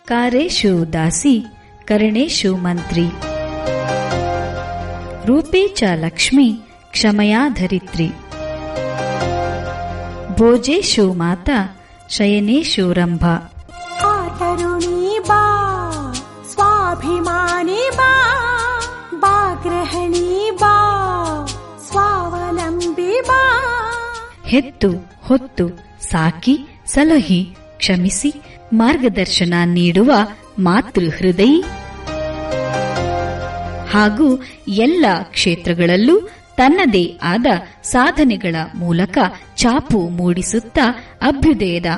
ಕಾರೇಶು ದಾಸಿ ಕರಣೇಶು ಮಂತ್ರಿ ರೂಪೇ ಚ ಲಕ್ಷ್ಮೀ ಕ್ಷಮಯಾ ಧರಿತ್ರಿ ಭೋಜೇಶು ಮಾತಾ ಶಯನೇಶು ರಂಭಾ ತರುಣಿ ಬಾ ಸ್ವಾಭಿಮಾನಿ ಬಾ ಬಾ ಗೃಹಿಣಿ ಬಾ ಸ್ವಾವಲಂಬಿ ಬಾ ಹೆತ್ತು ಹೊತ್ತು ಸಾಕಿ ಸಲಹಿ ಕ್ಷಮಿಸಿ ಮಾರ್ಗದರ್ಶನ ನೀಡುವ ಮಾತೃ ಹೃದಯಿ ಹಾಗೂ ಎಲ್ಲ ಕ್ಷೇತ್ರಗಳಲ್ಲೂ ತನ್ನದೇ ಆದ ಸಾಧನೆಗಳ ಮೂಲಕ ಛಾಪು ಮೂಡಿಸುತ್ತಾ ಅಭ್ಯುದಯದ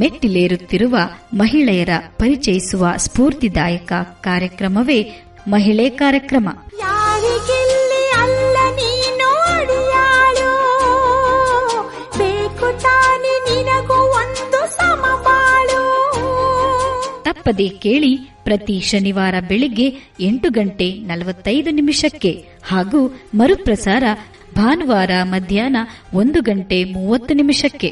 ಮೆಟ್ಟಿಲೇರುತ್ತಿರುವ ಮಹಿಳೆಯರ ಪರಿಚಯಿಸುವ ಸ್ಫೂರ್ತಿದಾಯಕ ಕಾರ್ಯಕ್ರಮವೇ ಮಹಿಳೆ ಕಾರ್ಯಕ್ರಮ. ಯಾರಿಗೆಲ್ಲಿ ಅಲ್ಲ ನೀನೋಡಿಯಾಳು ಬೇಕು ತಾನೆ ನಿನಗೂ ಒಂದು ಸಮಬಾಳು. ತಪ್ಪದೆ ಕೇಳಿ ಪ್ರತಿ ಶನಿವಾರ ಬೆಳಿಗ್ಗೆ 8:45 ಹಾಗೂ ಮರುಪ್ರಸಾರ ಭಾನುವಾರ ಮಧ್ಯಾಹ್ನ 1:30.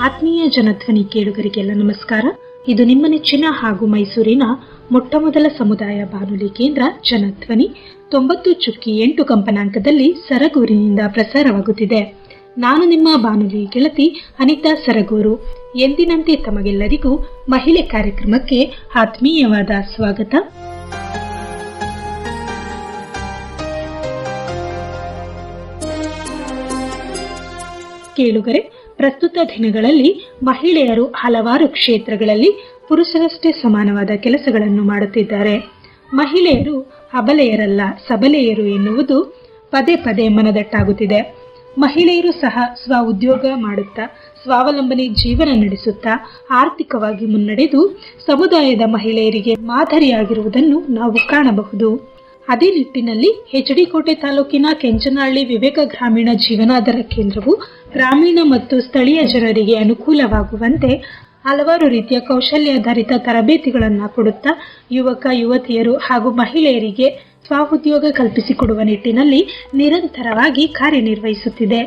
ಆತ್ಮೀಯ ಜನಧ್ವನಿ ಕೇಳುಗರಿಗೆಲ್ಲ ನಮಸ್ಕಾರ. ಇದು ನಿಮ್ಮ ನೆಚ್ಚಿನ ಹಾಗೂ ಮೈಸೂರಿನ ಮೊಟ್ಟಮೊದಲ ಸಮುದಾಯ ಬಾನುಲಿ ಕೇಂದ್ರ ಜನಧ್ವನಿ 90.8 ಕಂಪನಾಂಕದಲ್ಲಿ ಸರಗೂರಿನಿಂದ ಪ್ರಸಾರವಾಗುತ್ತಿದೆ. ನಾನು ನಿಮ್ಮ ಬಾನುಲಿ ಗೆಳತಿ ಅನಿತಾ ಸರಗೂರು. ಎಂದಿನಂತೆ ತಮಗೆಲ್ಲರಿಗೂ ಮಹಿಳೆ ಕಾರ್ಯಕ್ರಮಕ್ಕೆ ಆತ್ಮೀಯವಾದ ಸ್ವಾಗತ. ಕೇಳುಗರೆ, ಪ್ರಸ್ತುತ ದಿನಗಳಲ್ಲಿ ಮಹಿಳೆಯರು ಹಲವಾರು ಕ್ಷೇತ್ರಗಳಲ್ಲಿ ಪುರುಷರಷ್ಟೇ ಸಮಾನವಾದ ಕೆಲಸಗಳನ್ನು ಮಾಡುತ್ತಿದ್ದಾರೆ. ಮಹಿಳೆಯರು ಅಬಲೆಯರಲ್ಲ ಸಬಲೆಯರು ಎನ್ನುವುದು ಪದೇ ಪದೇ ಮನದಟ್ಟಾಗುತ್ತಿದೆ. ಮಹಿಳೆಯರು ಸಹ ಸ್ವ ಉದ್ಯೋಗ ಮಾಡುತ್ತಾ ಸ್ವಾವಲಂಬನೆ ಜೀವನ ನಡೆಸುತ್ತಾ ಆರ್ಥಿಕವಾಗಿ ಮುನ್ನಡೆದು ಸಮುದಾಯದ ಮಹಿಳೆಯರಿಗೆ ಮಾದರಿಯಾಗಿರುವುದನ್ನು ನಾವು ಕಾಣಬಹುದು. ಅದೇ ನಿಟ್ಟಿನಲ್ಲಿ ಎಚ್.ಡಿ. ಕೋಟೆ ತಾಲೂಕಿನ ಕೆಂಚನಹಳ್ಳಿ ವಿವೇಕ ಗ್ರಾಮೀಣ ಜೀವನಾಧಾರ ಕೇಂದ್ರವು ಗ್ರಾಮೀಣ ಮತ್ತು ಸ್ಥಳೀಯ ಜನರಿಗೆ ಅನುಕೂಲವಾಗುವಂತೆ ಹಲವಾರು ರೀತಿಯ ಕೌಶಲ್ಯಾಧಾರಿತ ತರಬೇತಿಗಳನ್ನು ಕೊಡುತ್ತಾ ಯುವಕ ಯುವತಿಯರು ಹಾಗೂ ಮಹಿಳೆಯರಿಗೆ ಸ್ವಉದ್ಯೋಗ ಕಲ್ಪಿಸಿಕೊಡುವ ನಿಟ್ಟಿನಲ್ಲಿ ನಿರಂತರವಾಗಿ ಕಾರ್ಯನಿರ್ವಹಿಸುತ್ತಿದೆ.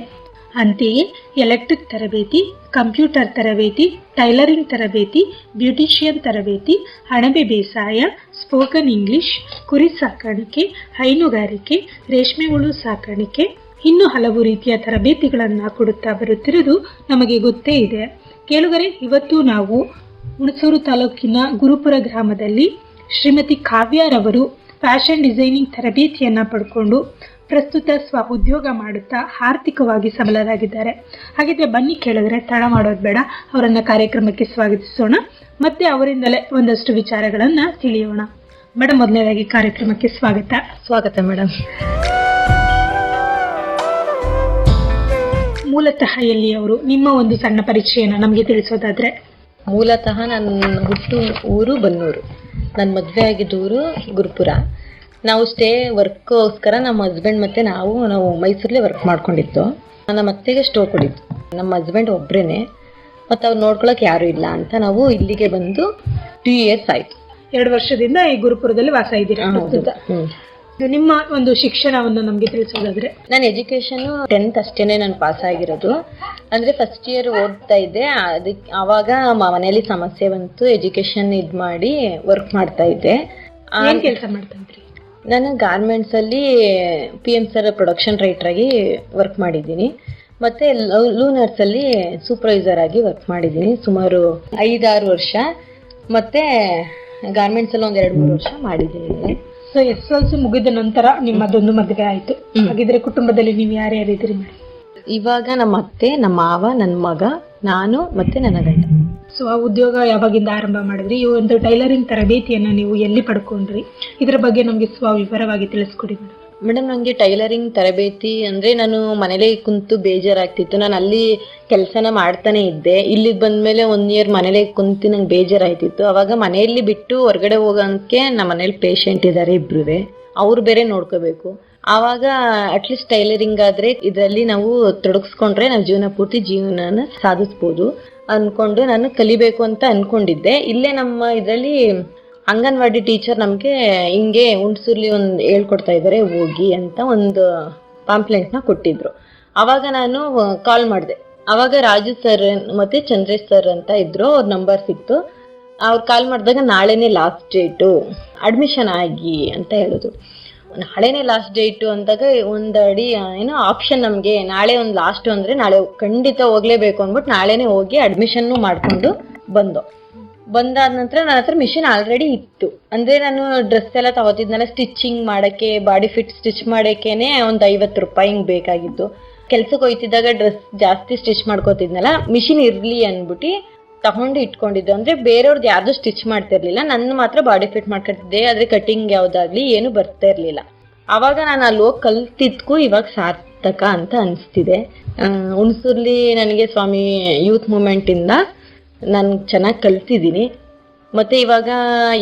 ಅಂತೆಯೇ ಎಲೆಕ್ಟ್ರಿಕ್ ತರಬೇತಿ, ಕಂಪ್ಯೂಟರ್ ತರಬೇತಿ, ಟೈಲರಿಂಗ್ ತರಬೇತಿ, ಬ್ಯೂಟಿಷಿಯನ್ ತರಬೇತಿ, ಅಣಬೆ ಬೇಸಾಯ, ಸ್ಪೋಕನ್ ಇಂಗ್ಲಿಷ್, ಕುರಿ ಸಾಕಾಣಿಕೆ, ಹೈನುಗಾರಿಕೆ, ರೇಷ್ಮೆ ಹುಳು ಸಾಕಾಣಿಕೆ, ಇನ್ನೂ ಹಲವು ರೀತಿಯ ತರಬೇತಿಗಳನ್ನು ಕೊಡುತ್ತಾ ಬರುತ್ತಿರುವುದು ನಮಗೆ ಗೊತ್ತೇ ಇದೆ. ಕೇಳುಗರೆ, ಇವತ್ತು ನಾವು ಹುಣಸೂರು ತಾಲೂಕಿನ ಗುರುಪುರ ಗ್ರಾಮದಲ್ಲಿ ಶ್ರೀಮತಿ ಕಾವ್ಯರವರು ಫ್ಯಾಷನ್ ಡಿಸೈನಿಂಗ್ ತರಬೇತಿಯನ್ನು ಪಡ್ಕೊಂಡು ಪ್ರಸ್ತುತ ಸ್ವ ಉದ್ಯೋಗ ಮಾಡುತ್ತಾ ಆರ್ಥಿಕವಾಗಿ ಸಬಲರಾಗಿದ್ದಾರೆ. ಹಾಗಿದ್ರೆ ಬನ್ನಿ ಕೇಳಿದ್ರೆ ತಡ ಮಾಡೋದು ಬೇಡ, ಅವರನ್ನ ಕಾರ್ಯಕ್ರಮಕ್ಕೆ ಸ್ವಾಗತಿಸೋಣ. ಮತ್ತೆ ಅವರಿಂದಲೇ ಒಂದಷ್ಟು ವಿಚಾರಗಳನ್ನ ತಿಳಿಯೋಣ. ಮೇಡಮ್, ಮೊದಲನೇದಾಗಿ ಕಾರ್ಯಕ್ರಮಕ್ಕೆ ಸ್ವಾಗತ. ಸ್ವಾಗತ ಮೇಡಮ್. ಮೂಲತಃ ಎಲ್ಲಿ ಅವರು, ನಿಮ್ಮ ಒಂದು ಸಣ್ಣ ಪರಿಚಯನ ನಮಗೆ ತಿಳಿಸೋದಾದ್ರೆ? ಮೂಲತಃ ನನ್ನ ಹುಟ್ಟು ಊರು ಬನ್ನೂರು, ನನ್ನ ಮದುವೆ ಆಗಿದ್ದ ಊರು ಗುರುಪುರ. ನಾವು ವರ್ಕ್ಗೋಸ್ಕರ ನಮ್ಮ ಹಸ್ಬೆಂಡ್ ಮತ್ತು ನಾವು ಮೈಸೂರಲ್ಲೇ ವರ್ಕ್ ಮಾಡ್ಕೊಂಡಿದ್ದು. ನಮ್ಮ ಅತ್ತೆಗೆ ಸ್ಟೋವ್ ಕೊಡಿದ್ದು. ನಮ್ಮ ಹಸ್ಬೆಂಡ್ ಒಬ್ಬರೇ, ಮತ್ತು ಅವ್ರು ನೋಡ್ಕೊಳಕ್ಕೆ ಯಾರೂ ಇಲ್ಲ ಅಂತ ನಾವು ಇಲ್ಲಿಗೆ ಬಂದು 2 years ಆಯಿತು. 2 ವರ್ಷದಿಂದ ಈ ಗುರುಪುರದಲ್ಲಿ ವಾಸ ಇದ್ದೀರಾ? ನಿಮ್ಮ ಒಂದು ಶಿಕ್ಷಣವನ್ನು ನಮಗೆ ತಿಳಿಸೋದಾದ್ರೆ? ನಾನು ಎಜುಕೇಶನ್ 10th ಅಷ್ಟೇನೆ ನಾನು ಪಾಸ್ ಆಗಿರೋದು. ಅಂದರೆ ಫಸ್ಟ್ ಇಯರ್ ಓದ್ತಾ ಇದ್ದೆ. ಅದಕ್ಕೆ ಆವಾಗ ಮನೆಯಲ್ಲಿ ಸಮಸ್ಯೆ ಬಂತು. ಎಜುಕೇಶನ್ ಇದು ಮಾಡಿ ವರ್ಕ್ ಮಾಡ್ತಾ ಇದ್ದೆ. ಏನು ಕೆಲಸ ಮಾಡ್ತಾ ಇದ್ರಿ? ನಾನು ಗಾರ್ಮೆಂಟ್ಸಲ್ಲಿ PM ಸರ್ ಪ್ರೊಡಕ್ಷನ್ ರೈಟ್ರಾಗಿ ವರ್ಕ್ ಮಾಡಿದ್ದೀನಿ. ಮತ್ತು ಲೂನರ್ಸಲ್ಲಿ ಸೂಪರ್ವೈಸರ್ ಆಗಿ ವರ್ಕ್ ಮಾಡಿದ್ದೀನಿ ಸುಮಾರು 5-6 ವರ್ಷ. ಮತ್ತು ಗಾರ್ಮೆಂಟ್ಸಲ್ಲಿ ಒಂದು 2-3 ವರ್ಷ ಮಾಡಿದ್ದೀನಿ. ಸೊ SLC ಮುಗಿದ ನಂತರ ನಿಮ್ಮದೊಂದು ಮದುವೆ ಆಯಿತು. ಹಾಗಿದ್ರೆ ಕುಟುಂಬದಲ್ಲಿ ನೀವು ಯಾರ್ಯಾರಿದ್ದೀರಿ ಮೇಡಮ್? ಇವಾಗ ನಮ್ಮ ಅತ್ತೆ, ನಮ್ಮ ಮಾವ, ನನ್ನ ಮಗ, ನಾನು ಮತ್ತು ನನ್ನ ಗಂಡ. ಸ್ವ ಉದ್ಯೋಗ ಯಾವಾಗಿಂದ ಆರಂಭ ಮಾಡಿದ್ರಿ? ಈ ಒಂದು ಟೈಲರಿಂಗ್ ತರಬೇತಿಯನ್ನು ನೀವು ಎಲ್ಲಿ ಪಡ್ಕೊಂಡ್ರಿ? ಇದರ ಬಗ್ಗೆ ನಮಗೆ ವಿವರವಾಗಿ ತಿಳಿಸ್ಕೊಡಿ ಮೇಡಮ್. ಮೇಡಮ್, ನನಗೆ ಟೈಲರಿಂಗ್ ತರಬೇತಿ ಅಂದರೆ ನಾನು ಮನೇಲೇ ಕುಂತು ಬೇಜಾರಾಗ್ತಿತ್ತು. ನಾನು ಅಲ್ಲಿ ಕೆಲಸನ ಮಾಡ್ತಾನೆ ಇದ್ದೆ. ಇಲ್ಲಿಗೆ ಬಂದಮೇಲೆ 1 year ಮನೇಲೇ ಕುಂತು ನಂಗೆ ಬೇಜಾರಾಯ್ತಿತ್ತು. ಅವಾಗ ಮನೆಯಲ್ಲಿ ಬಿಟ್ಟು ಹೊರಗಡೆ ಹೋಗೋಕ್ಕೆ ನಮ್ಮ ಮನೇಲಿ ಪೇಷಂಟ್ ಇದ್ದಾರೆ ಇಬ್ಬರು, ಅವ್ರು ಬೇರೆ ನೋಡ್ಕೋಬೇಕು. ಆವಾಗ ಅಟ್ಲೀಸ್ಟ್ ಟೈಲರಿಂಗ್ ಆದರೆ ಇದರಲ್ಲಿ ನಾವು ತೊಡಗಿಸ್ಕೊಂಡ್ರೆ ನಾವು ಜೀವನ ಪೂರ್ತಿ ಜೀವನನ ಸಾಧಿಸ್ಬೋದು ಅಂದ್ಕೊಂಡು ನಾನು ಕಲಿಬೇಕು ಅಂತ ಅಂದ್ಕೊಂಡಿದ್ದೆ. ಇಲ್ಲೇ ನಮ್ಮ ಇದರಲ್ಲಿ ಅಂಗನವಾಡಿ ಟೀಚರ್ ನಮಗೆ ಹಿಂಗೆ ಹುಣಸೂರ್ಲಿ ಒಂದು ಹೇಳ್ಕೊಡ್ತಾ ಇದ್ದಾರೆ ಹೋಗಿ ಅಂತ ಒಂದು ಪಾಂಪ್ಲೆಂಟ್ನ ಕೊಟ್ಟಿದ್ರು. ಅವಾಗ ನಾನು ಕಾಲ್ ಮಾಡಿದೆ. ಅವಾಗ ರಾಜು ಸರ್ ಮತ್ತೆ ಚಂದ್ರೇಶ್ ಸರ್ ಅಂತ ಇದ್ರು, ಅವ್ರ ನಂಬರ್ ಸಿಕ್ತು. ಅವ್ರು ಕಾಲ್ ಮಾಡಿದಾಗ ನಾಳೆನೇ ಲಾಸ್ಟ್ ಡೇಟು ಅಡ್ಮಿಷನ್ ಆಗಿ ಅಂತ ಹೇಳಿದ್ರು. ನಾಳೆನೇ ಲಾಸ್ಟ್ ಡೇಟು ಅಂದಾಗ ಒಂದು ಅಡಿ ಏನೋ ಆಪ್ಷನ್ ನಮಗೆ ನಾಳೆ ಒಂದು ಲಾಸ್ಟು ಅಂದರೆ ನಾಳೆ ಖಂಡಿತ ಹೋಗ್ಲೇಬೇಕು ಅಂದ್ಬಿಟ್ಟು ನಾಳೆನೇ ಹೋಗಿ ಅಡ್ಮಿಷನ್ನು ಮಾಡಿಕೊಂಡು ಬಂದಾದ ನಂತರ ನನ್ನ ಹತ್ರ ಮಿಷಿನ್ ಆಲ್ರೆಡಿ ಇತ್ತು. ಅಂದರೆ ನಾನು ಡ್ರೆಸ್ ಎಲ್ಲ ತಗೋತಿದ್ನಲ್ಲ, ಸ್ಟಿಚಿಂಗ್ ಮಾಡೋಕ್ಕೆ, ಬಾಡಿ ಫಿಟ್ ಸ್ಟಿಚ್ ಮಾಡೋಕ್ಕೇನೆ ಒಂದು 50 ರೂಪಾಯಿ ಹಿಂಗೆ ಬೇಕಾಗಿತ್ತು. ಕೆಲ್ಸಕ್ಕೆ ಹೋಯ್ತಿದ್ದಾಗ ಡ್ರೆಸ್ ಜಾಸ್ತಿ ಸ್ಟಿಚ್ ಮಾಡ್ಕೋತಿದ್ನಲ್ಲ, ಮಿಷಿನ್ ಇರಲಿ ಅಂದ್ಬಿಟ್ಟು ತಗೊಂಡು ಇಟ್ಕೊಂಡಿದ್ದು. ಅಂದರೆ ಬೇರೆಯವ್ರದ್ದು ಯಾರ್ದು ಸ್ಟಿಚ್ ಮಾಡ್ತಿರ್ಲಿಲ್ಲ, ನನ್ನ ಮಾತ್ರ ಬಾಡಿ ಫಿಟ್ ಮಾಡ್ಕೊತಿದ್ದೆ. ಆದರೆ ಕಟಿಂಗ್ ಯಾವುದಾಗ್ಲಿ ಏನು ಬರ್ತಾ ಇರಲಿಲ್ಲ. ಆವಾಗ ನಾನು ಅಲ್ಲಿ ಹೋಗಿ ಕಲ್ತಿದ್ಕು ಇವಾಗ ಸಾರ್ಥಕ ಅಂತ ಅನಿಸ್ತಿದೆ. ಹುಣಸೂರ್ಲಿ ನನಗೆ ಸ್ವಾಮಿ ಯೂತ್ ಮೂಮೆಂಟಿಂದ ನಾನು ಚೆನ್ನಾಗಿ ಕಲ್ತಿದ್ದೀನಿ. ಮತ್ತು ಇವಾಗ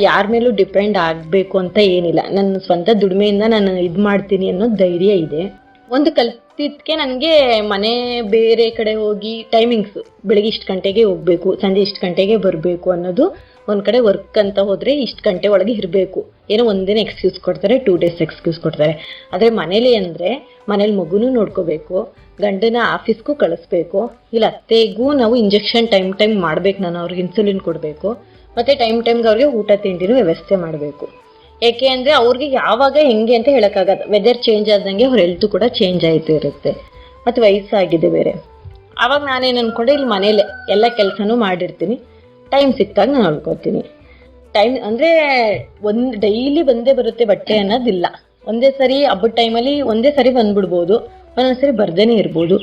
ಯಾರ ಮೇಲೂ ಡಿಪೆಂಡ್ ಆಗಬೇಕು ಅಂತ ಏನಿಲ್ಲ, ನನ್ನ ಸ್ವಂತ ದುಡಿಮೆಯಿಂದ ನಾನು ಇದು ಮಾಡ್ತೀನಿ ಅನ್ನೋ ಧೈರ್ಯ ಇದೆ. ಒಂದು ಕಲ್ತಿದ್ದಕ್ಕೆ ನನಗೆ ಮನೆ ಬೇರೆ ಕಡೆ ಹೋಗಿ ಟೈಮಿಂಗ್ಸು ಬೆಳಿಗ್ಗೆ ಇಷ್ಟು ಗಂಟೆಗೆ ಹೋಗಬೇಕು, ಸಂಜೆ ಇಷ್ಟು ಗಂಟೆಗೆ ಬರಬೇಕು ಅನ್ನೋದು, ಒಂದು ಕಡೆ ವರ್ಕ್ ಅಂತ ಹೋದರೆ ಇಷ್ಟು ಗಂಟೆ ಒಳಗೆ ಇರಬೇಕು, ಏನೋ ಒಂದಿನ ಎಕ್ಸ್ಕ್ಯೂಸ್ ಕೊಡ್ತಾರೆ, 2 ಡೇಸ್ ಎಕ್ಸ್ಕ್ಯೂಸ್ ಕೊಡ್ತಾರೆ. ಆದರೆ ಮನೇಲಿ ಅಂದರೆ ಮನೇಲಿ ಮಗುನೂ ನೋಡ್ಕೋಬೇಕು, ಗಂಡನ ಆಫೀಸ್ಗೂ ಕಳಿಸ್ಬೇಕು, ಇಲ್ಲ ಅತ್ತೆಗೂ ನಾವು ಇಂಜೆಕ್ಷನ್ ಟೈಮ್ ಮಾಡಬೇಕು, ನಾನು ಅವ್ರಿಗೆ ಇನ್ಸುಲಿನ್ ಕೊಡಬೇಕು, ಮತ್ತು ಟೈಮ್ಗೆ ಅವ್ರಿಗೆ ಊಟ ತಿಂಡಿನೂ ವ್ಯವಸ್ಥೆ ಮಾಡಬೇಕು. ಏಕೆ ಅಂದರೆ ಅವ್ರಿಗೆ ಯಾವಾಗ ಹೆಂಗೆ ಅಂತ ಹೇಳೋಕ್ಕಾಗಲ್ಲ, ವೆದರ್ ಚೇಂಜ್ ಆದಂಗೆ ಅವ್ರ ಹೆಲ್ತು ಕೂಡ ಚೇಂಜ್ ಆಯಿತು ಇರುತ್ತೆ, ಮತ್ತು ವಯಸ್ಸಾಗಿದೆ ಬೇರೆ. ಆವಾಗ ನಾನೇನು ಅಂದ್ಕೊಂಡೆ, ಇಲ್ಲಿ ಮನೇಲೆ ಎಲ್ಲ ಕೆಲಸನೂ ಮಾಡಿರ್ತೀನಿ, ಟೈಮ್ ಸಿಕ್ಕಾಗ ನಾನು ನೋಡ್ಕೊತೀನಿ. ಟೈಮ್ ಅಂದರೆ ಡೈಲಿ ಬಂದೇ ಬರುತ್ತೆ ಬಟ್ಟೆ ಅನ್ನೋದಿಲ್ಲ. ಒಂದೇ ಸರಿ ಹಬ್ಬದ ಟೈಮಲ್ಲಿ ಒಂದೇ ಸರಿ ಬಂದ್ಬಿಡ್ಬೋದು, ಒಂದೊಂದು ಸರಿ ಬರ್ದೇನೆ ಇರ್ಬೋದು.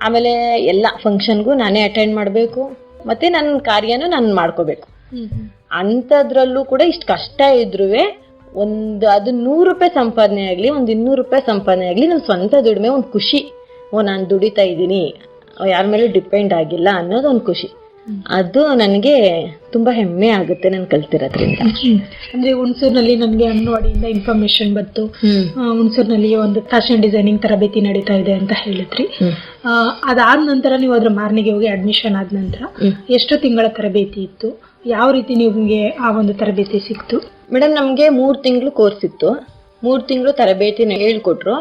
ಆಮೇಲೆ ಎಲ್ಲ ಫಂಕ್ಷನ್ಗೂ ನಾನೇ ಅಟೆಂಡ್ ಮಾಡಬೇಕು, ಮತ್ತು ನನ್ನ ಕಾರ್ಯನೂ ನಾನು ಮಾಡ್ಕೋಬೇಕು. ಅಂಥದ್ರಲ್ಲೂ ಕೂಡ ಇಷ್ಟು ಕಷ್ಟ ಇದ್ರೂ ಅದು 100 ರೂಪಾಯಿ ಸಂಪಾದನೆ ಆಗಲಿ, ಒಂದು 200 ರೂಪಾಯಿ ಸಂಪಾದನೆ ಆಗಲಿ, ನನ್ನ ಸ್ವಂತ ದುಡಿಮೆ ಒಂದು ಖುಷಿ. ನಾನು ದುಡಿತಾ ಇದ್ದೀನಿ, ಯಾರ ಮೇಲೂ ಡಿಪೆಂಡ್ ಆಗಿಲ್ಲ ಅನ್ನೋದು ಒಂದು ಖುಷಿ. ಅದು ನನಗೆ ತುಂಬ ಹೆಮ್ಮೆ ಆಗುತ್ತೆ ನಾನು ಕಲ್ತಿರೋದ್ರಿಂದ. ಅಂದ್ರೆ ಹುಣಸೂರಿನಲ್ಲಿ ನನಗೆ ಅಂಗನವಾಡಿಯಿಂದ ಇನ್ಫಾರ್ಮೇಶನ್ ಬಂತು, ಹುಣಸೂರಿನಲ್ಲಿ ಒಂದು ಫ್ಯಾಷನ್ ಡಿಸೈನಿಂಗ್ ತರಬೇತಿ ನಡೀತಾ ಇದೆ ಅಂತ ಹೇಳಿದ್ರಿ. ಅದಾದ ನಂತರ ನೀವು ಅದ್ರ ಮಾರನೆಗೆ ಹೋಗಿ ಅಡ್ಮಿಷನ್ ಆದ ನಂತರ ಎಷ್ಟು ತಿಂಗಳ ತರಬೇತಿ ಇತ್ತು, ಯಾವ ರೀತಿ ನಿಮಗೆ ಆ ಒಂದು ತರಬೇತಿ ಸಿಕ್ತು? ಮೇಡಮ್, ನಮಗೆ 3 ತಿಂಗಳು ಕೋರ್ಸ್ ಇತ್ತು. 3 ತಿಂಗಳು ತರಬೇತಿನ ಹೇಳ್ಕೊಟ್ರು.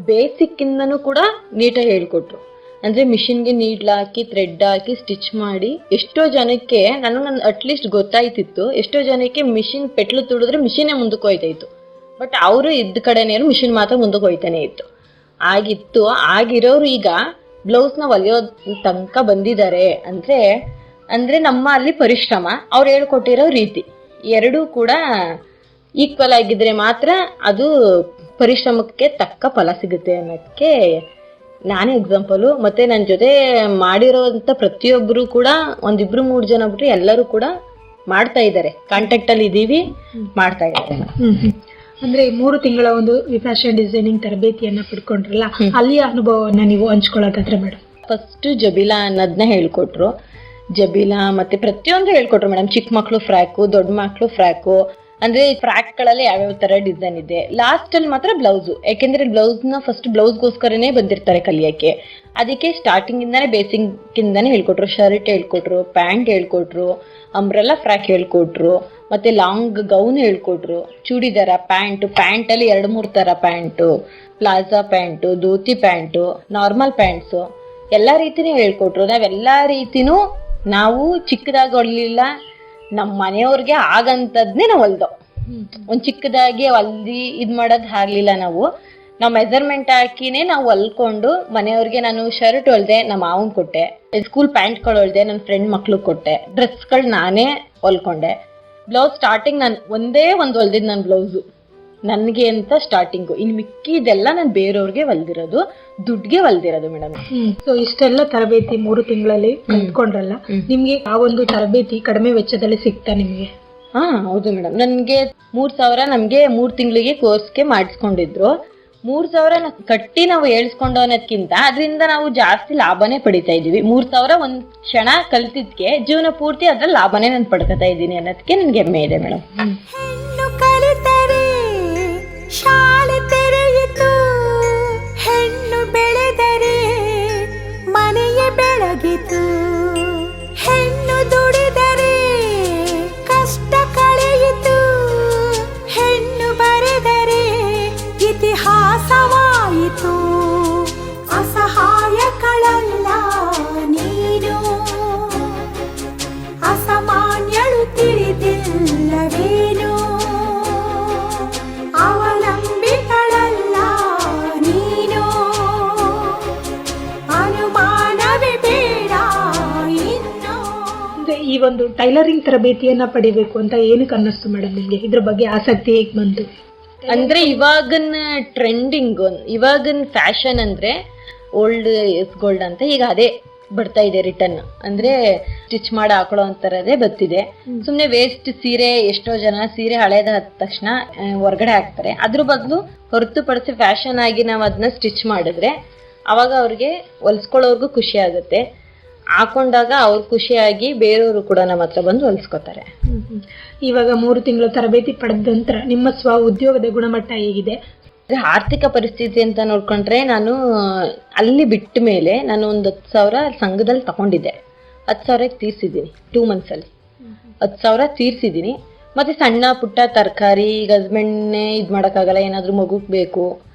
ಬೇಸಿಕ್ ಇಂದನೂ ಕೂಡ ನೀಟಾಗಿ ಹೇಳ್ಕೊಟ್ರು. ಅಂದರೆ ಮಿಷಿನ್ಗೆ ನೀಡ್ಲ್ ಹಾಕಿ ಥ್ರೆಡ್ ಹಾಕಿ ಸ್ಟಿಚ್ ಮಾಡಿ ಎಷ್ಟೋ ಜನಕ್ಕೆ ನನಗೆ ಅಟ್ಲೀಸ್ಟ್ ಗೊತ್ತಾಯ್ತಿತ್ತು. ಎಷ್ಟೋ ಜನಕ್ಕೆ ಮಿಷಿನ್ ಪೆಟ್ಲು ತುಡಿದ್ರೆ ಮಿಷಿನೇ ಮುಂದಕ್ಕೆ ಹೋಯ್ತಾಯಿತ್ತು, ಬಟ್ ಅವರು ಇದ್ದ ಕಡೆನೇ ಮಿಷಿನ್ ಮಾತ್ರ ಮುಂದಕ್ಕೆ ಹೋಯ್ತಾನೆ ಇತ್ತು ಆಗಿತ್ತು. ಆಗಿರೋರು ಈಗ ಬ್ಲೌಸ್ನ ಹೊಲಿಯೋ ತನಕ ಬಂದಿದ್ದಾರೆ ಅಂದರೆ ನಮ್ಮ ಅಲ್ಲಿ ಪರಿಶ್ರಮ, ಅವ್ರು ಹೇಳ್ಕೊಟ್ಟಿರೋ ರೀತಿ ಎರಡೂ ಕೂಡ ಈಕ್ವಲ್ ಆಗಿದ್ರೆ ಮಾತ್ರ ಅದು ಪರಿಶ್ರಮಕ್ಕೆ ತಕ್ಕ ಫಲ ಸಿಗುತ್ತೆ ಅನ್ನೋದಕ್ಕೆ ನಾನೇ ಎಕ್ಸಾಂಪಲು. ಮತ್ತು ನನ್ನ ಜೊತೆ ಮಾಡಿರೋಂಥ ಪ್ರತಿಯೊಬ್ಬರು ಕೂಡ 1-2-3 ಜನ ಬಿಟ್ಟು ಎಲ್ಲರೂ ಕೂಡ ಮಾಡ್ತಾ ಇದ್ದಾರೆ, ಕಾಂಟ್ಯಾಕ್ಟಲ್ಲಿ ಇದ್ದೀವಿ, ಮಾಡ್ತಾ ಇದ್ದಾರೆ. ಅಂದರೆ 3 ತಿಂಗಳ ಒಂದು ಫ್ಯಾಷನ್ ಡಿಸೈನಿಂಗ್ ತರಬೇತಿಯನ್ನು ಪಡ್ಕೊಂಡ್ರಲ್ಲ, ಅಲ್ಲಿಯ ಅನುಭವವನ್ನು ನೀವು ಹಂಚ್ಕೊಳ್ಳೋದಾದ್ರೆ ಮೇಡಮ್? ಫಸ್ಟು ಜಬೀಲಾ ಅನ್ನೋದನ್ನ ಹೇಳ್ಕೊಟ್ರು. ಜಬೀಲಾ ಮತ್ತು ಪ್ರತಿಯೊಂದು ಹೇಳ್ಕೊಟ್ರು ಮೇಡಮ್. ಚಿಕ್ಕ ಮಕ್ಕಳು ಫ್ರ್ಯಾಕು, ದೊಡ್ಡ ಮಕ್ಕಳು ಫ್ರ್ಯಾಕು, ಅಂದರೆ ಫ್ರ್ಯಾಕ್ಗಳಲ್ಲಿ ಯಾವ್ಯಾವ ಥರ ಡಿಸೈನ್ ಇದೆ. ಲಾಸ್ಟಲ್ಲಿ ಮಾತ್ರ ಬ್ಲೌಸು, ಯಾಕೆಂದರೆ ಬ್ಲೌಸ್ನ ಫಸ್ಟ್ ಬ್ಲೌಸ್ಗೋಸ್ಕರನೇ ಬಂದಿರ್ತಾರೆ ಕಲಿಯೋಕ್ಕೆ. ಅದಕ್ಕೆ ಸ್ಟಾರ್ಟಿಂಗಿಂದನೇ ಬೇಸಿಕ್ಕಿಂದನೇ ಹೇಳ್ಕೊಟ್ರು. ಶರ್ಟ್ ಹೇಳ್ಕೊಟ್ರು, ಪ್ಯಾಂಟ್ ಹೇಳ್ಕೊಟ್ರು, ಅಂಬ್ರೆಲ್ಲಾ ಫ್ರ್ಯಾಕ್ ಹೇಳ್ಕೊಟ್ರು, ಮತ್ತು ಲಾಂಗ್ ಗೌನ್ ಹೇಳ್ಕೊಟ್ರು, ಚೂಡಿದಾರ ಪ್ಯಾಂಟಲ್ಲಿ 2-3 ಥರ pant, plaza pant, dhoti pant, normal pants, ಎಲ್ಲ ರೀತಿನೇ ಹೇಳ್ಕೊಟ್ರು. ನಾವೆಲ್ಲ ರೀತಿನೂ ನಾವು ಚಿಕ್ಕದಾಗಿ ಹೊಲಿಲ್ಲ, ನಮ್ಮ ಮನೆಯವ್ರಿಗೆ ಆಗಂಥದ್ನೇ ನಾವು ಹೊಲ್ದೋ. ಒಂದು ಚಿಕ್ಕದಾಗಿ ಹೊಲ್ದಿ ಇದು ಮಾಡೋದು ಆಗಲಿಲ್ಲ. ನಾವು ಮೆಜರ್ಮೆಂಟ್ ಹಾಕಿನೇ ನಾವು ಹೊಲ್ಕೊಂಡು ಮನೆಯವ್ರಿಗೆ ನಾನು ಶರ್ಟ್ ಹೊಲ್ದೆ, ನಮ್ಮ ಮಾವನ್ ಕೊಟ್ಟೆ, ಸ್ಕೂಲ್ ಪ್ಯಾಂಟ್ಗಳು ಹೊಲ್ದೆ, ನನ್ನ ಫ್ರೆಂಡ್ ಮಕ್ಳಿಗೆ ಕೊಟ್ಟೆ, ಡ್ರೆಸ್ಗಳು ನಾನೇ ಹೊಲ್ಕೊಂಡೆ. ಬ್ಲೌಸ್ ಸ್ಟಾರ್ಟಿಂಗ್ ನಾನು ಒಂದೇ ಒಂದು ಹೊಲ್ದಿದ್ದು, ನನ್ನ ಬ್ಲೌಸು ನನಗೆ ಅಂತ ಸ್ಟಾರ್ಟಿಂಗು. ಇನ್ನು ಮಿಕ್ಕಿದೆಲ್ಲ ನಾನು ಬೇರೆಯವ್ರಿಗೆ ಹೊಲ್ದಿರೋದು, ದುಡ್ಡಿಗೆ ಹೊಲ್ದಿರೋದು ಮೇಡಮ್. ಸೊ ಇಷ್ಟೆಲ್ಲ ತರಬೇತಿ 3 ತಿಂಗಳಲ್ಲಿ ಕಲ್ತ್ಕೊಂಡ್ರಲ್ಲ, ನಿಮ್ಗೆ ಆ ಒಂದು ತರಬೇತಿ ಕಡಿಮೆ ವೆಚ್ಚದಲ್ಲಿ ಸಿಗ್ತಾ ನಿಮಗೆ? ಹೌದು ಮೇಡಮ್. ನನಗೆ 3,000 ನಮಗೆ 3 ತಿಂಗಳಿಗೆ ಕೋರ್ಸ್ಗೆ ಮಾಡಿಸ್ಕೊಂಡಿದ್ರು. 3,000 ಕಟ್ಟಿ ನಾವು ಹೇಳ್ಸ್ಕೊಂಡು ಅನ್ನೋದಕ್ಕಿಂತ ಅದರಿಂದ ನಾವು ಜಾಸ್ತಿ ಲಾಭನೇ ಪಡಿತಾ ಇದ್ದೀವಿ. 3,000 ಒಂದು ಕ್ಷಣ ಕಲ್ತಿದ್ಕೆ ಜೀವನ ಪೂರ್ತಿ ಅದ್ರಲ್ಲಿ ಲಾಭನೇ ನಾನು ಪಡ್ಕೊತಾ ಇದ್ದೀನಿ ಅನ್ನೋದಕ್ಕೆ ನನಗೆ ಹೆಮ್ಮೆ ಇದೆ ಮೇಡಮ್. ಶಾಲೆ ತೆರೆಯಿತು, ಹೆಣ್ಣು ಬೆಳೆದರೆ ಮನೆಯ ಬೆಳಗಿತು, ಹೆಣ್ಣು ದುಡಿದರೆ ಕಷ್ಟ ಕಳೆಯಿತು, ಹೆಣ್ಣು ಬರೆದರೆ ಇತಿಹಾಸವಾಯಿತು, ಅಸಹಾಯ ಒಂದು ಟೈಲರಿಂಗ್ ತರಬೇತಿಯನ್ನ ಪಡಿಬೇಕು ಅಂತ ಏನಕ್ಕೆ ಅನ್ನಿಸ್ತು ಮೇಡಮ್ ನಿಮ್ಗೆ? ಇದ್ರ ಬಗ್ಗೆ ಆಸಕ್ತಿ ಹೇಗೆ ಬಂತು? ಅಂದ್ರೆ ಇವಾಗಿನ ಟ್ರೆಂಡಿಂಗ್, ಇವಾಗಿನ ಫ್ಯಾಷನ್ ಅಂದ್ರೆ ಓಲ್ಡ್ ಇಸ್ ಗೋಲ್ಡ್ ಅಂತ ಈಗ ಅದೇ ಬರ್ತಾ ಇದೆ ರಿಟರ್ನ್. ಅಂದ್ರೆ ಸ್ಟಿಚ್ ಮಾಡಿ ಹಾಕೊಳ್ಳೋ ಅಂತರದೇ ಬರ್ತಿದೆ. ಸುಮ್ನೆ ವೇಸ್ಟ್ ಸೀರೆ, ಎಷ್ಟೋ ಜನ ಸೀರೆ ಹಳೇದ ಹತ್ತ ತಕ್ಷಣ ಹೊರಗಡೆ ಹಾಕ್ತಾರೆ. ಅದ್ರ ಬದಲು ಹೊರತುಪಡಿಸಿ ಫ್ಯಾಷನ್ ಆಗಿ ನಾವು ಅದನ್ನ ಸ್ಟಿಚ್ ಮಾಡಿದ್ರೆ ಅವಾಗ ಅವ್ರಿಗೆ ಹೊಲ್ಸ್ಕೊಳ್ಳೋರ್ಗು ಖುಷಿ ಆಗುತ್ತೆ. ಹಾಕೊಂಡಾಗ ಅವ್ರು ಖುಷಿಯಾಗಿ ಬೇರೆಯವರು ಕೂಡ ನಮ್ಮ ಹತ್ರ ಬಂದು ಹೊಲ್ಸ್ಕೊತಾರೆ. ಇವಾಗ 3 ತಿಂಗಳು ತರಬೇತಿ ಪಡೆದ ನಂತರ ನಿಮ್ಮ ಸ್ವ ಉದ್ಯೋಗದ ಗುಣಮಟ್ಟ ಹೇಗಿದೆ? ಆರ್ಥಿಕ ಪರಿಸ್ಥಿತಿ ಅಂತ ನೋಡ್ಕೊಂಡ್ರೆ ನಾನು ಅಲ್ಲಿ ಬಿಟ್ಟ ಮೇಲೆ ನಾನು ಒಂದು 10,000 ಸಂಘದಲ್ಲಿ ತಗೊಂಡಿದ್ದೆ. 10,000 ತೀರ್ಸಿದ್ದೀನಿ 2 months ಅಲ್ಲಿ. 10,000 ತೀರ್ಸಿದ್ದೀನಿ. ಮತ್ತೆ ಸಣ್ಣ ಪುಟ್ಟ ತರಕಾರಿ, ಈಗ ಹಸ್ಬೆಂಡ್ನೇ ಇದು ಮಾಡೋಕ್ಕಾಗಲ್ಲ, ಏನಾದರೂ ಮಗುಗೆ ಬೇಕು,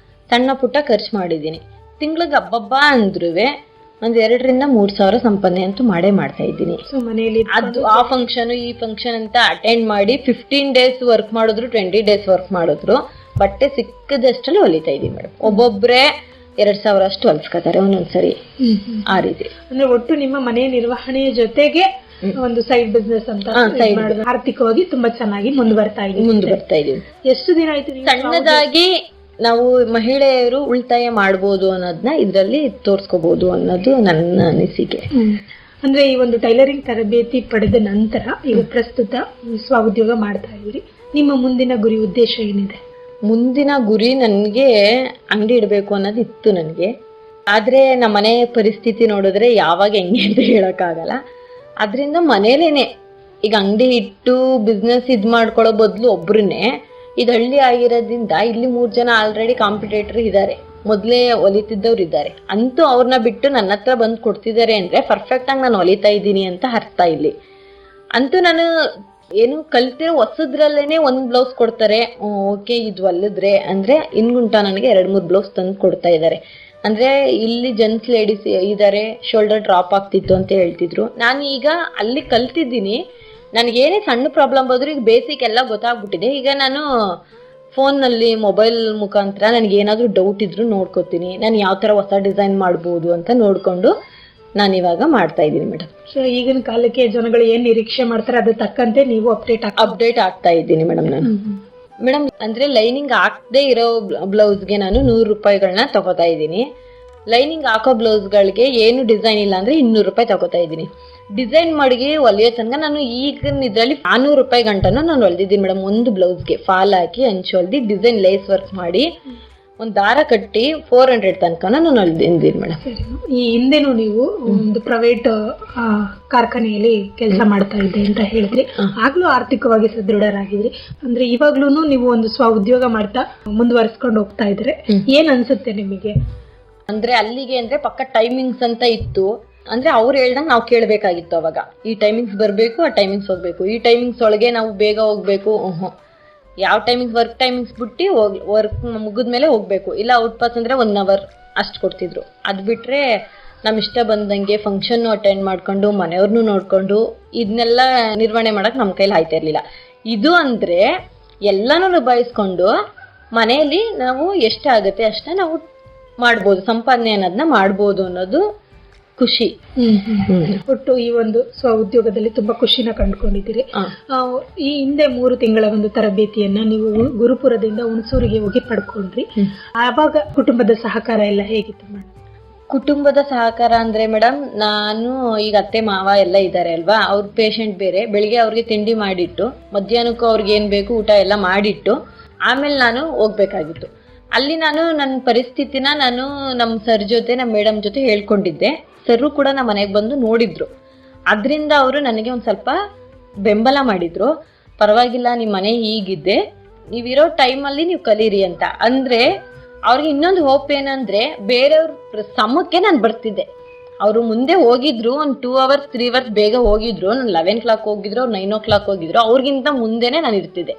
ಸಣ್ಣ ಪುಟ್ಟ ಖರ್ಚು ಮಾಡಿದ್ದೀನಿ. ತಿಂಗ್ಳಿಗೆ ಹಬ್ಬಬ್ಬ ಅಂದ್ರೂ ಒಂದು 2,000-3,000 ಸಂಪಾದನೆ ಅಂತೂ ಮಾಡ್ತಾ ಇದ್ದೀನಿ. ಅದು ಆ ಫಂಕ್ಷನ್ ಈ ಫಂಕ್ಷನ್ ಅಂತ ಅಟೆಂಡ್ ಮಾಡಿ 15 days ವರ್ಕ್ ಮಾಡಿದ್ರು, 20 days ವರ್ಕ್ ಮಾಡಿದ್ರು ಬಟ್ಟೆ ಸಿಕ್ಕದಷ್ಟಲ್ಲಿ ಹೊಲಿತಾ ಇದೀನಿ ಮೇಡಮ್. ಒಬ್ಬೊಬ್ರೆ 2,000 ಅಷ್ಟು ಹೊಲ್ಸ್ಕೊತಾರೆ ಒಂದೊಂದ್ಸರಿ. ಆ ರೀತಿ ಅಂದ್ರೆ ಒಟ್ಟು ನಿಮ್ಮ ಮನೆ ನಿರ್ವಹಣೆಯ ಜೊತೆಗೆ ಒಂದು ಸೈಡ್ ಬಿಸ್ನೆಸ್ ಅಂತ ಆರ್ಥಿಕವಾಗಿ ತುಂಬಾ ಚೆನ್ನಾಗಿ ಮುಂದುವರ್ತಾ ಇದೀವಿ. ಎಷ್ಟು ದಿನ ಆಯ್ತು ಸಣ್ಣದಾಗಿ ನಾವು ಮಹಿಳೆಯರು ಉಳಿತಾಯ ಮಾಡ್ಬೋದು ಅನ್ನೋದನ್ನ ಇದರಲ್ಲಿ ತೋರ್ಸ್ಕೋಬಹುದು ಅನ್ನೋದು ನನ್ನ ಅನಿಸಿಕೆ. ಅಂದ್ರೆ ಈ ಒಂದು ಟೈಲರಿಂಗ್ ತರಬೇತಿ ಪಡೆದ ನಂತರ ಈಗ ಪ್ರಸ್ತುತ ಸ್ವಉದ್ಯೋಗ ಮಾಡ್ತಾ ಇದ್ದೀರಿ. ನಿಮ್ಮ ಮುಂದಿನ ಗುರಿ ಉದ್ದೇಶ ಏನಿದೆ? ಮುಂದಿನ ಗುರಿ ನನಗೆ ಅಂಗಡಿ ಇಡಬೇಕು ಅನ್ನೋದು ಇತ್ತು ನನಗೆ. ಆದ್ರೆ ನಮ್ಮ ಮನೆ ಪರಿಸ್ಥಿತಿ ನೋಡಿದ್ರೆ ಯಾವಾಗ ಹೆಂಗೆ ಅಂತ ಹೇಳಕ್ಕಾಗಲ್ಲ. ಅದರಿಂದ ಮನೇಲೇನೆ ಈಗ ಅಂಗಡಿ ಇಟ್ಟು ಬಿಸ್ನೆಸ್ ಇದು ಮಾಡ್ಕೊಳ್ಳೋ ಬದಲು ಒಬ್ರನ್ನೇ, ಇದು ಹಳ್ಳಿ ಆಗಿರೋದ್ರಿಂದ ಇಲ್ಲಿ 3 ಜನ ಆಲ್ರೆಡಿ ಕಾಂಪಿಟೇಟರ್ ಇದ್ದಾರೆ, ಮೊದಲೇ ಹೊಲಿತಿದ್ದವ್ರು ಇದ್ದಾರೆ. ಅಂತೂ ಅವ್ರನ್ನ ಬಿಟ್ಟು ನನ್ನ ಹತ್ರ ಬಂದು ಕೊಡ್ತಿದ್ದಾರೆ ಅಂದ್ರೆ ಪರ್ಫೆಕ್ಟ್ ಆಗಿ ನಾನು ಹೊಲಿತಾ ಇದ್ದೀನಿ ಅಂತ ಅರ್ಥ. ಇಲ್ಲಿ ಅಂತೂ ನಾನು ಏನು ಕಲ್ತಿರೋ ಹೊಸದ್ರಲ್ಲೇನೆ 1 ಬ್ಲೌಸ್ ಕೊಡ್ತಾರೆ. ಓಕೆ ಇದು ಹೊಲಿದ್ರೆ ಅಂದ್ರೆ ಇನ್ಗುಂಟ ನನಗೆ 2-3 ಬ್ಲೌಸ್ ತಂದು ಕೊಡ್ತಾ ಇದ್ದಾರೆ. ಅಂದ್ರೆ ಇಲ್ಲಿ ಜೆಂಟ್ಸ್ ಲೇಡೀಸ್ ಇದ್ದಾರೆ, ಶೋಲ್ಡರ್ ಡ್ರಾಪ್ ಆಗ್ತಿತ್ತು ಅಂತ ಹೇಳ್ತಿದ್ರು. ನಾನು ಈಗ ಅಲ್ಲಿ ಕಲ್ತಿದ್ದೀನಿ. ನನಗೇನೇ ಸಣ್ಣ ಪ್ರಾಬ್ಲಮ್ ಬಂದ್ರು ಈಗ ಬೇಸಿಕ್ ಎಲ್ಲ ಗೊತ್ತಾಗ್ಬಿಟ್ಟಿದೆ. ಈಗ ನಾನು ಫೋನ್ನಲ್ಲಿ ಮೊಬೈಲ್ ಮುಖಾಂತರ ನನಗೇನಾದರೂ ಡೌಟ್ ಇದ್ರು ನೋಡ್ಕೋತೀನಿ, ನಾನು ಯಾವ ಥರ ಹೊಸ ಡಿಸೈನ್ ಮಾಡ್ಬೋದು ಅಂತ ನೋಡಿಕೊಂಡು ನಾನು ಇವಾಗ ಮಾಡ್ತಾ ಇದ್ದೀನಿ ಮೇಡಮ್. ಸೊ ಈಗಿನ ಕಾಲಕ್ಕೆ ಜನಗಳು ಏನು ನಿರೀಕ್ಷೆ ಮಾಡ್ತಾರೆ ಅದು ತಕ್ಕಂತೆ ನೀವು ಅಪ್ಡೇಟ್ ಆಗ್ತಾ ಇದ್ದೀನಿ ಮೇಡಮ್. ನಾನು ಮೇಡಮ್ ಅಂದ್ರೆ ಲೈನಿಂಗ್ ಹಾಕದೇ ಇರೋ ಬ್ಲೌಸ್ಗೆ ನಾನು 100 ರೂಪಾಯಿಗಳನ್ನ ತಗೋತಾ ಇದ್ದೀನಿ. ಲೈನಿಂಗ್ ಹಾಕೋ ಬ್ಲೌಸ್ಗಳಿಗೆ ಏನು ಡಿಸೈನ್ ಇಲ್ಲ ಅಂದ್ರೆ 200 ರೂಪಾಯಿ ತಗೋತಾ ಇದ್ದೀನಿ. ಡಿಸೈನ್ ಮಾಡಿ ಹೊಲಿಯೋ ತನಕ ನಾನು ಈಗಿನ ಇದರಲ್ಲಿ 400 ರೂಪಾಯಿ ಗಂಟನೂ ನಾನು ಹೊಲ್ದಿದ್ದೀನಿ ಮೇಡಮ್. ಒಂದು ಬ್ಲೌಸ್ಗೆ ಫಾಲ್ ಹಾಕಿ ಹಂಚು ಹೊಲ್ದಿ ಡಿಸೈನ್ ಲೇಸ್ ವರ್ಕ್ ಮಾಡಿ ಒಂದು ದಾರ ಕಟ್ಟಿ 400 ತನಕ ನಾನು ಹೊಲ್ದಿದ್ದೀನಿ ಮೇಡಮ್. ಈ ಹಿಂದೆನೂ ನೀವು ಒಂದು ಪ್ರೈವೇಟ್ ಕಾರ್ಖಾನೆಯಲ್ಲಿ ಕೆಲಸ ಮಾಡ್ತಾ ಇದ್ದೆ ಅಂತ ಹೇಳಿದ್ರಿ, ಆಗ್ಲೂ ಆರ್ಥಿಕವಾಗಿ ಸದೃಢರಾಗಿದ್ರಿ. ಅಂದ್ರೆ ಇವಾಗ್ಲೂ ನೀವು ಒಂದು ಸ್ವ ಉದ್ಯೋಗ ಮಾಡ್ತಾ ಮುಂದುವರಿಸ್ಕೊಂಡು ಹೋಗ್ತಾ ಇದ್ರೆ ಏನ್ ಅನ್ಸುತ್ತೆ ನಿಮಗೆ? ಅಂದ್ರೆ ಅಲ್ಲಿಗೆ ಅಂದ್ರೆ ಪಕ್ಕ ಟೈಮಿಂಗ್ಸ್ ಅಂತ ಇತ್ತು. ಅಂದ್ರೆ ಅವ್ರು ಹೇಳ್ದಂಗೆ ನಾವು ಕೇಳಬೇಕಾಗಿತ್ತು. ಅವಾಗ ಈ ಟೈಮಿಂಗ್ಸ್ ಬರಬೇಕು, ಆ ಟೈಮಿಂಗ್ಸ್ ಹೋಗ್ಬೇಕು, ಈ ಟೈಮಿಂಗ್ಸ್ ಒಳಗೆ ನಾವು ಬೇಗ ಹೋಗ್ಬೇಕು. ಯಾವ ಟೈಮಿಂಗ್ಸ್ ವರ್ಕ್ ಟೈಮಿಂಗ್ಸ್ ಬಿಟ್ಟು ವರ್ಕ್ ಮುಗಿದ್ಮೇಲೆ ಹೋಗ್ಬೇಕು, ಇಲ್ಲ ಔಟ್ ಪಾಸ್ ಅಂದ್ರೆ 1 hour ಅಷ್ಟು ಕೊಡ್ತಿದ್ರು. ಅದು ಬಿಟ್ರೆ ನಮ್ಮ ಇಷ್ಟ ಬಂದಂಗೆ ಫಂಕ್ಷನ್ ಅಟೆಂಡ್ ಮಾಡ್ಕೊಂಡು ಮನೆಯವ್ರನ್ನೂ ನೋಡ್ಕೊಂಡು ಇದನ್ನೆಲ್ಲ ನಿರ್ವಹಣೆ ಮಾಡಕ್ ನಮ್ಮ ಕೈಲಿ ಆಯ್ತಾ ಇರ್ಲಿಲ್ಲ. ಇದು ಅಂದ್ರೆ ಎಲ್ಲಾನು ನಿಭಾಯಿಸ್ಕೊಂಡು ಮನೆಯಲ್ಲಿ ನಾವು ಎಷ್ಟಾಗುತ್ತೆ ಅಷ್ಟ ನಾವು ಮಾಡ್ಬೋದು, ಸಂಪಾದನೆ ಅನ್ನೋದನ್ನ ಮಾಡ್ಬೋದು ಅನ್ನೋದು ಖುಷಿ. ಒಟ್ಟು ಈ ಒಂದು ಸ್ವ ಉದ್ಯೋಗದಲ್ಲಿ ತುಂಬಾ ಖುಷಿನ ಕಂಡುಕೊಂಡಿದ್ದೀರಿ. ಈ ಹಿಂದೆ 3 ತಿಂಗಳ ಒಂದು ತರಬೇತಿಯನ್ನ ನೀವು ಗುರುಪುರದಿಂದ ಹುಣಸೂರಿಗೆ ಹೋಗಿ ಪಡ್ಕೊಂಡ್ರಿ. ಆವಾಗ ಕುಟುಂಬದ ಸಹಕಾರ ಎಲ್ಲ ಹೇಗಿತ್ತು ಮೇಡಮ್? ಕುಟುಂಬದ ಸಹಕಾರ ಅಂದ್ರೆ ಮೇಡಮ್, ನಾನು ಈಗ ಅತ್ತೆ ಮಾವ ಎಲ್ಲ ಇದ್ದಾರೆ ಅಲ್ವಾ, ಅವ್ರ ಪೇಷಂಟ್ ಬೇರೆ. ಬೆಳಿಗ್ಗೆ ಅವ್ರಿಗೆ ತಿಂಡಿ ಮಾಡಿಟ್ಟು ಮಧ್ಯಾಹ್ನಕ್ಕೂ ಅವ್ರಿಗೆ ಏನ್ ಬೇಕು ಊಟ ಎಲ್ಲ ಮಾಡಿಟ್ಟು ಆಮೇಲೆ ನಾನು ಹೋಗ್ಬೇಕಾಗಿತ್ತು. ಅಲ್ಲಿ ನಾನು ನನ್ನ ಪರಿಸ್ಥಿತಿನ ನಾನು ನಮ್ಮ ಸರ್ ಜೊತೆ ನಮ್ಮ ಮೇಡಮ್ ಜೊತೆ ಹೇಳ್ಕೊಂಡಿದ್ದೆ. ಸರ್ರು ಕೂಡ ನಮ್ಮ ಮನೆಗೆ ಬಂದು ನೋಡಿದ್ರು. ಅದರಿಂದ ಅವರು ನನಗೆ ಒಂದು ಸ್ವಲ್ಪ ಬೆಂಬಲ ಮಾಡಿದ್ರು. ಪರವಾಗಿಲ್ಲ, ನಿಮ್ಮ ಮನೆ ಹೀಗಿದ್ದೆ, ನೀವಿರೋ ಟೈಮಲ್ಲಿ ನೀವು ಕಲೀರಿ ಅಂತ. ಅಂದ್ರೆ ಅವ್ರಿಗೆ ಇನ್ನೊಂದು ಹೋಪ್ ಏನಂದ್ರೆ ಬೇರೆಯವ್ರ ಸಮಕ್ಕೆ ನಾನು ಬರ್ತಿದ್ದೆ. ಅವರು ಮುಂದೆ ಹೋಗಿದ್ರು, ಒಂದು 2 hours 3 hours ಬೇಗ ಹೋಗಿದ್ರು. ನಾನು 11 o'clock ಹೋಗಿದ್ರು, ಅವ್ರು 9 o'clock ಹೋಗಿದ್ರು. ಅವ್ರಿಗಿಂತ ಮುಂದೆನೆ ನಾನು ಇರ್ತಿದ್ದೆ.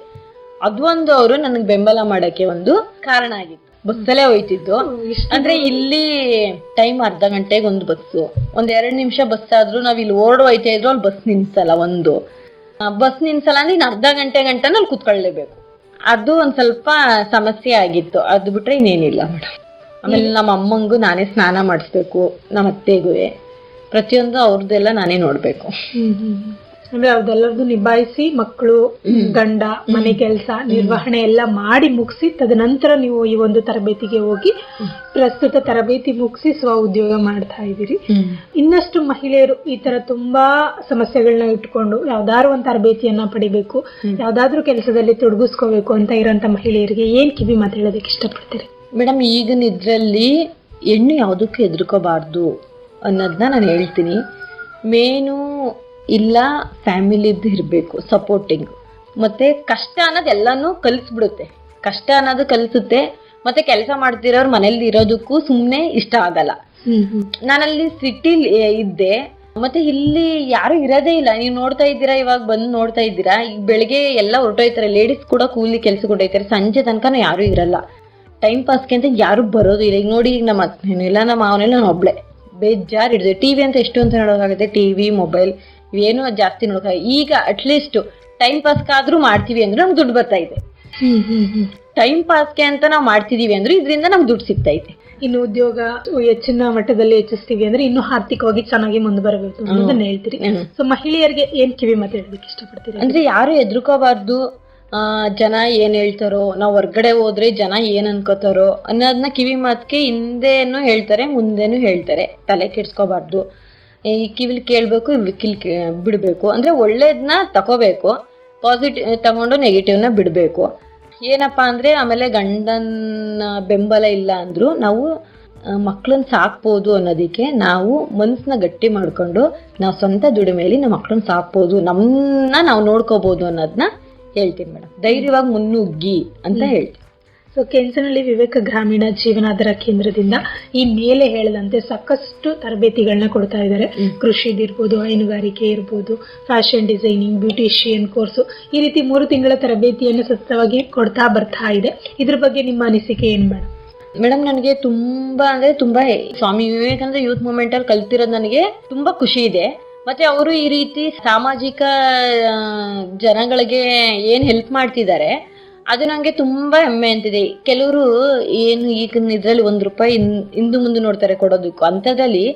ಅದೊಂದು ಅವರು ನನಗೆ ಬೆಂಬಲ ಮಾಡಕ್ಕೆ ಒಂದು ಕಾರಣ ಆಗಿತ್ತು. ಬಸ್ಸಲ್ಲೇ ಹೋಯ್ತಿದ್ದು. ಅಂದ್ರೆ ಇಲ್ಲಿ ಟೈಮ್ ಅರ್ಧ ಗಂಟೆಗೆ ಒಂದು ಬಸ್ಸು, 1-2 ನಿಮಿಷ ಬಸ್ ಆದ್ರೂ ನಾವ್ ಇಲ್ಲಿ ಹೋಯ್ತಾ ಇದ್ರು ಅಲ್ಲಿ ಬಸ್ ನಿಲ್ಸಲ್ಲ. ಒಂದು ಬಸ್ ನಿಲ್ಸಲ್ಲ ಅಂದ್ರೆ ಇನ್ನು ಅರ್ಧ ಗಂಟೆ ಅಲ್ಲಿ ಕೂತ್ಕೊಳ್ಳೇಬೇಕು. ಅದು ಒಂದ್ ಸ್ವಲ್ಪ ಸಮಸ್ಯೆ ಆಗಿತ್ತು. ಅದು ಬಿಟ್ರೆ ಇನ್ನೇನಿಲ್ಲ ಮೇಡಮ್. ಆಮೇಲೆ ನಮ್ಮ ಅಮ್ಮಂಗೂ ನಾನೇ ಸ್ನಾನ ಮಾಡಿಸ್ಬೇಕು, ನಮ್ಮ ಅತ್ತೆಗೂ ಪ್ರತಿಯೊಂದು ಅವ್ರದ್ದೆಲ್ಲ ನಾನೇ ನೋಡ್ಬೇಕು. ಅಂದ್ರೆ ಅದೆಲ್ಲರದು ನಿಭಾಯಿಸಿ ಮಕ್ಕಳು, ಗಂಡ, ಮನೆ ಕೆಲಸ ನಿರ್ವಹಣೆ ಎಲ್ಲ ಮಾಡಿ ಮುಗಿಸಿ ತದನಂತರ ನೀವು ಈ ಒಂದು ತರಬೇತಿಗೆ ಹೋಗಿ ಪ್ರಸ್ತುತ ತರಬೇತಿ ಮುಗಿಸಿ ಸ್ವ ಉದ್ಯೋಗ ಮಾಡ್ತಾ ಇದ್ದೀರಿ. ಇನ್ನಷ್ಟು ಮಹಿಳೆಯರು ಈ ತರ ತುಂಬಾ ಸಮಸ್ಯೆಗಳನ್ನ ಇಟ್ಕೊಂಡು ಯಾವ್ದಾದ್ರು ಒಂದು ತರಬೇತಿಯನ್ನ ಪಡಿಬೇಕು, ಯಾವ್ದಾದ್ರು ಕೆಲಸದಲ್ಲಿ ತೊಡಗಿಸ್ಕೋಬೇಕು ಅಂತ ಇರೋಂತ ಮಹಿಳೆಯರಿಗೆ ಏನ್ ಕಿವಿ ಮಾತು ಹೇಳೋದಕ್ಕೆ ಇಷ್ಟಪಡ್ತೀರಿ ಮೇಡಮ್? ಈಗಿನ ಇದ್ರಲ್ಲಿ ಹೆಣ್ಣು ಯಾವುದಕ್ಕೂ ಹೆದರ್ಕೋಬಾರ್ದು ಅನ್ನೋದನ್ನ ನಾನು ಹೇಳ್ತೀನಿ. ಮೇನು ಇಲ್ಲ ಫ್ಯಾಮಿಲಿದ್ದು ಇರಬೇಕು ಸಪೋರ್ಟಿಂಗ್, ಮತ್ತೆ ಕಷ್ಟ ಅನ್ನೋದು ಎಲ್ಲಾನು ಕಲಿಸ್ಬಿಡುತ್ತೆ. ಕಷ್ಟ ಅನ್ನೋದು ಕಲಿಸುತ್ತೆ. ಮತ್ತೆ ಕೆಲಸ ಮಾಡ್ತಿರೋರು ಮನೇಲಿ ಇರೋದಕ್ಕೂ ಸುಮ್ಮನೆ ಇಷ್ಟ ಆಗಲ್ಲ. ನಾನಲ್ಲಿ ಸಿಟಿಲಿ ಇದ್ದೆ, ಮತ್ತೆ ಇಲ್ಲಿ ಯಾರು ಇರೋದೇ ಇಲ್ಲ. ನೀವು ನೋಡ್ತಾ ಇದ್ದೀರಾ, ಇವಾಗ ಬಂದು ನೋಡ್ತಾ ಇದ್ದೀರಾ, ಈಗ ಬೆಳಿಗ್ಗೆ ಎಲ್ಲ ಹೊರಟೋಯ್ತಾರೆ, ಲೇಡೀಸ್ ಕೂಡ ಕೂಲಿ ಕೆಲಸ ಕೊಟ್ಟೋಯ್ತಾರೆ, ಸಂಜೆ ತನಕ ಯಾರು ಇರಲ್ಲ. ಟೈಮ್ ಪಾಸ್ಗೆ ಅಂತ ಯಾರು ಬರೋದು ಇಲ್ಲ. ಈಗ ನೋಡಿ, ಈಗ ನಮ್ಮ ಅತ್ತೆನಿಲ್ಲ, ನಮ್ಮ ಮಾವನಿಲ್ಲ, ನಾನು ಒಬ್ಳೆ ಬೇಜಾರು ಹಿಡಿದೆ. ಟಿವಿ ಅಂತ ಎಷ್ಟು ಅಂತ ನೋಡೋಕ್ಕಾಗುತ್ತೆ? ಟಿವಿ, ಮೊಬೈಲ್ ಇವೇನು ಜಾಸ್ತಿ ನೋಡೋಕೆ. ಈಗ ಅಟ್ಲೀಸ್ಟ್ ಟೈಮ್ ಪಾಸ್ಗಾದ್ರೂ ಮಾಡ್ತೀವಿ ಅಂದ್ರೆ ನಮ್ಗೆ ದುಡ್ಡು ಬರ್ತಾ ಇದೆ. ಟೈಮ್ ಪಾಸ್ಗೆ ಅಂತ ನಾವು ಮಾಡ್ತಿದೀವಿ ಅಂದ್ರೆ ಇದರಿಂದ ನಮ್ಗೆ ದುಡ್ಡು ಸಿಗ್ತಾ ಇದೆ. ಇನ್ನು ಉದ್ಯೋಗ ಹೆಚ್ಚಿನ ಮಟ್ಟದಲ್ಲಿ ಹೆಚ್ಚಿಸ್ತೀವಿ ಅಂದ್ರೆ ಇನ್ನು ಆರ್ಥಿಕವಾಗಿ ಚೆನ್ನಾಗಿ ಮುಂದೆ ಬರಬೇಕು ಅನ್ನೋದನ್ನ ಹೇಳ್ತೀರಿ. ಸೊ ಮಹಿಳೆಯರಿಗೆ ಏನ್ ಕಿವಿ ಮಾತು ಹೇಳೋದಕ್ಕೆ ಇಷ್ಟಪಡ್ತೀರಿ? ಅಂದ್ರೆ ಯಾರು ಹೆದರ್ಕೋಬಾರ್ದು. ಜನ ಏನ್ ಹೇಳ್ತಾರೋ, ನಾವು ಹೊರ್ಗಡೆ ಹೋದ್ರೆ ಜನ ಏನ್ ಅನ್ಕೋತಾರೋ ಅನ್ನೋದನ್ನ ಕಿವಿ ಮಾತ್ಗೆ ಹಿಂದೆನೂ ಹೇಳ್ತಾರೆ, ಮುಂದೆನೂ ಹೇಳ್ತಾರೆ. ತಲೆ ಕೆಡ್ಸ್ಕೋಬಾರ್ದು. ಈ ಕಿವಿಲ್ ಕೇಳ್ಬೇಕು, ಕಿಲ್ ಬಿಡ್ಬೇಕು. ಅಂದ್ರೆ ಒಳ್ಳೇದನ್ನ ತಗೋಬೇಕು, ಪಾಸಿಟಿವ್ ತಗೊಂಡು ನೆಗೆಟಿವ್ನ ಬಿಡ್ಬೇಕು. ಏನಪ್ಪಾ ಅಂದ್ರೆ ಆಮೇಲೆ ಗಂಡನ ಬೆಂಬಲ ಇಲ್ಲ ಅಂದ್ರು ನಾವು ಮಕ್ಕಳನ್ನ ಸಾಕ್ಬೋದು ಅನ್ನೋದಕ್ಕೆ ನಾವು ಮನ್ಸನ್ನ ಗಟ್ಟಿ ಮಾಡ್ಕೊಂಡು ನಾವು ಸ್ವಂತ ದುಡಿಮೆಯಲ್ಲಿ ನಮ್ಮ ಮಕ್ಕಳನ್ನ ಸಾಕ್ಬೋದು, ನಮ್ಮನ್ನ ನಾವು ನೋಡ್ಕೋಬಹುದು ಅನ್ನೋದನ್ನ ಹೇಳ್ತೀನಿ ಮೇಡಮ್. ಧೈರ್ಯವಾಗಿ ಮುನ್ನುಗ್ಗಿ ಅಂತ ಹೇಳ್ತೀನಿ. ಸೊ ಕೆಂಚನಹಳ್ಳಿ ವಿವೇಕ ಗ್ರಾಮೀಣ ಜೀವನಾಧಾರ ಕೇಂದ್ರದಿಂದ ಈ ಮೇಲೆ ಹೇಳದಂತೆ ಸಾಕಷ್ಟು ತರಬೇತಿಗಳನ್ನ ಕೊಡ್ತಾ ಇದ್ದಾರೆ. ಕೃಷಿದಿರ್ಬೋದು, ಹೈನುಗಾರಿಕೆ ಇರ್ಬೋದು, ಫ್ಯಾಷನ್ ಡಿಸೈನಿಂಗ್, ಬ್ಯೂಟಿಷಿಯನ್ ಕೋರ್ಸು, ಈ ರೀತಿ 3 ತಿಂಗಳ ತರಬೇತಿಯನ್ನು ಸತತವಾಗಿ ಕೊಡ್ತಾ ಬರ್ತಾ ಇದೆ. ಇದ್ರ ಬಗ್ಗೆ ನಿಮ್ಮ ಅನಿಸಿಕೆ ಏನು ಮೇಡಮ್? ಮೇಡಮ್, ನನಗೆ ತುಂಬಾ ಅಂದ್ರೆ ತುಂಬಾ ಸ್ವಾಮಿ ವಿವೇಕಾನಂದ ಯೂತ್ ಮೂವ್ಮೆಂಟ್ ಅಲ್ಲಿ ಕಲ್ತಿರೋದು ನನಗೆ ತುಂಬಾ ಖುಷಿ ಇದೆ. ಮತ್ತೆ ಅವರು ಈ ರೀತಿ ಸಾಮಾಜಿಕ ಜನಗಳಿಗೆ ಏನ್ ಹೆಲ್ಪ್ ಮಾಡ್ತಿದ್ದಾರೆ ಅದು ನಂಗೆ ತುಂಬಾ ಹೆಮ್ಮೆ ಅಂತಿದೆ. ಕೆಲವರು ಏನು ಈಗ ಇದ್ರಲ್ಲಿ ₹1 ಹಿಂದು ಮುಂದೆ ನೋಡ್ತಾರೆ ಕೊಡೋದಕ್ಕೂ. ಅಂಥದ್ರಲ್ಲಿ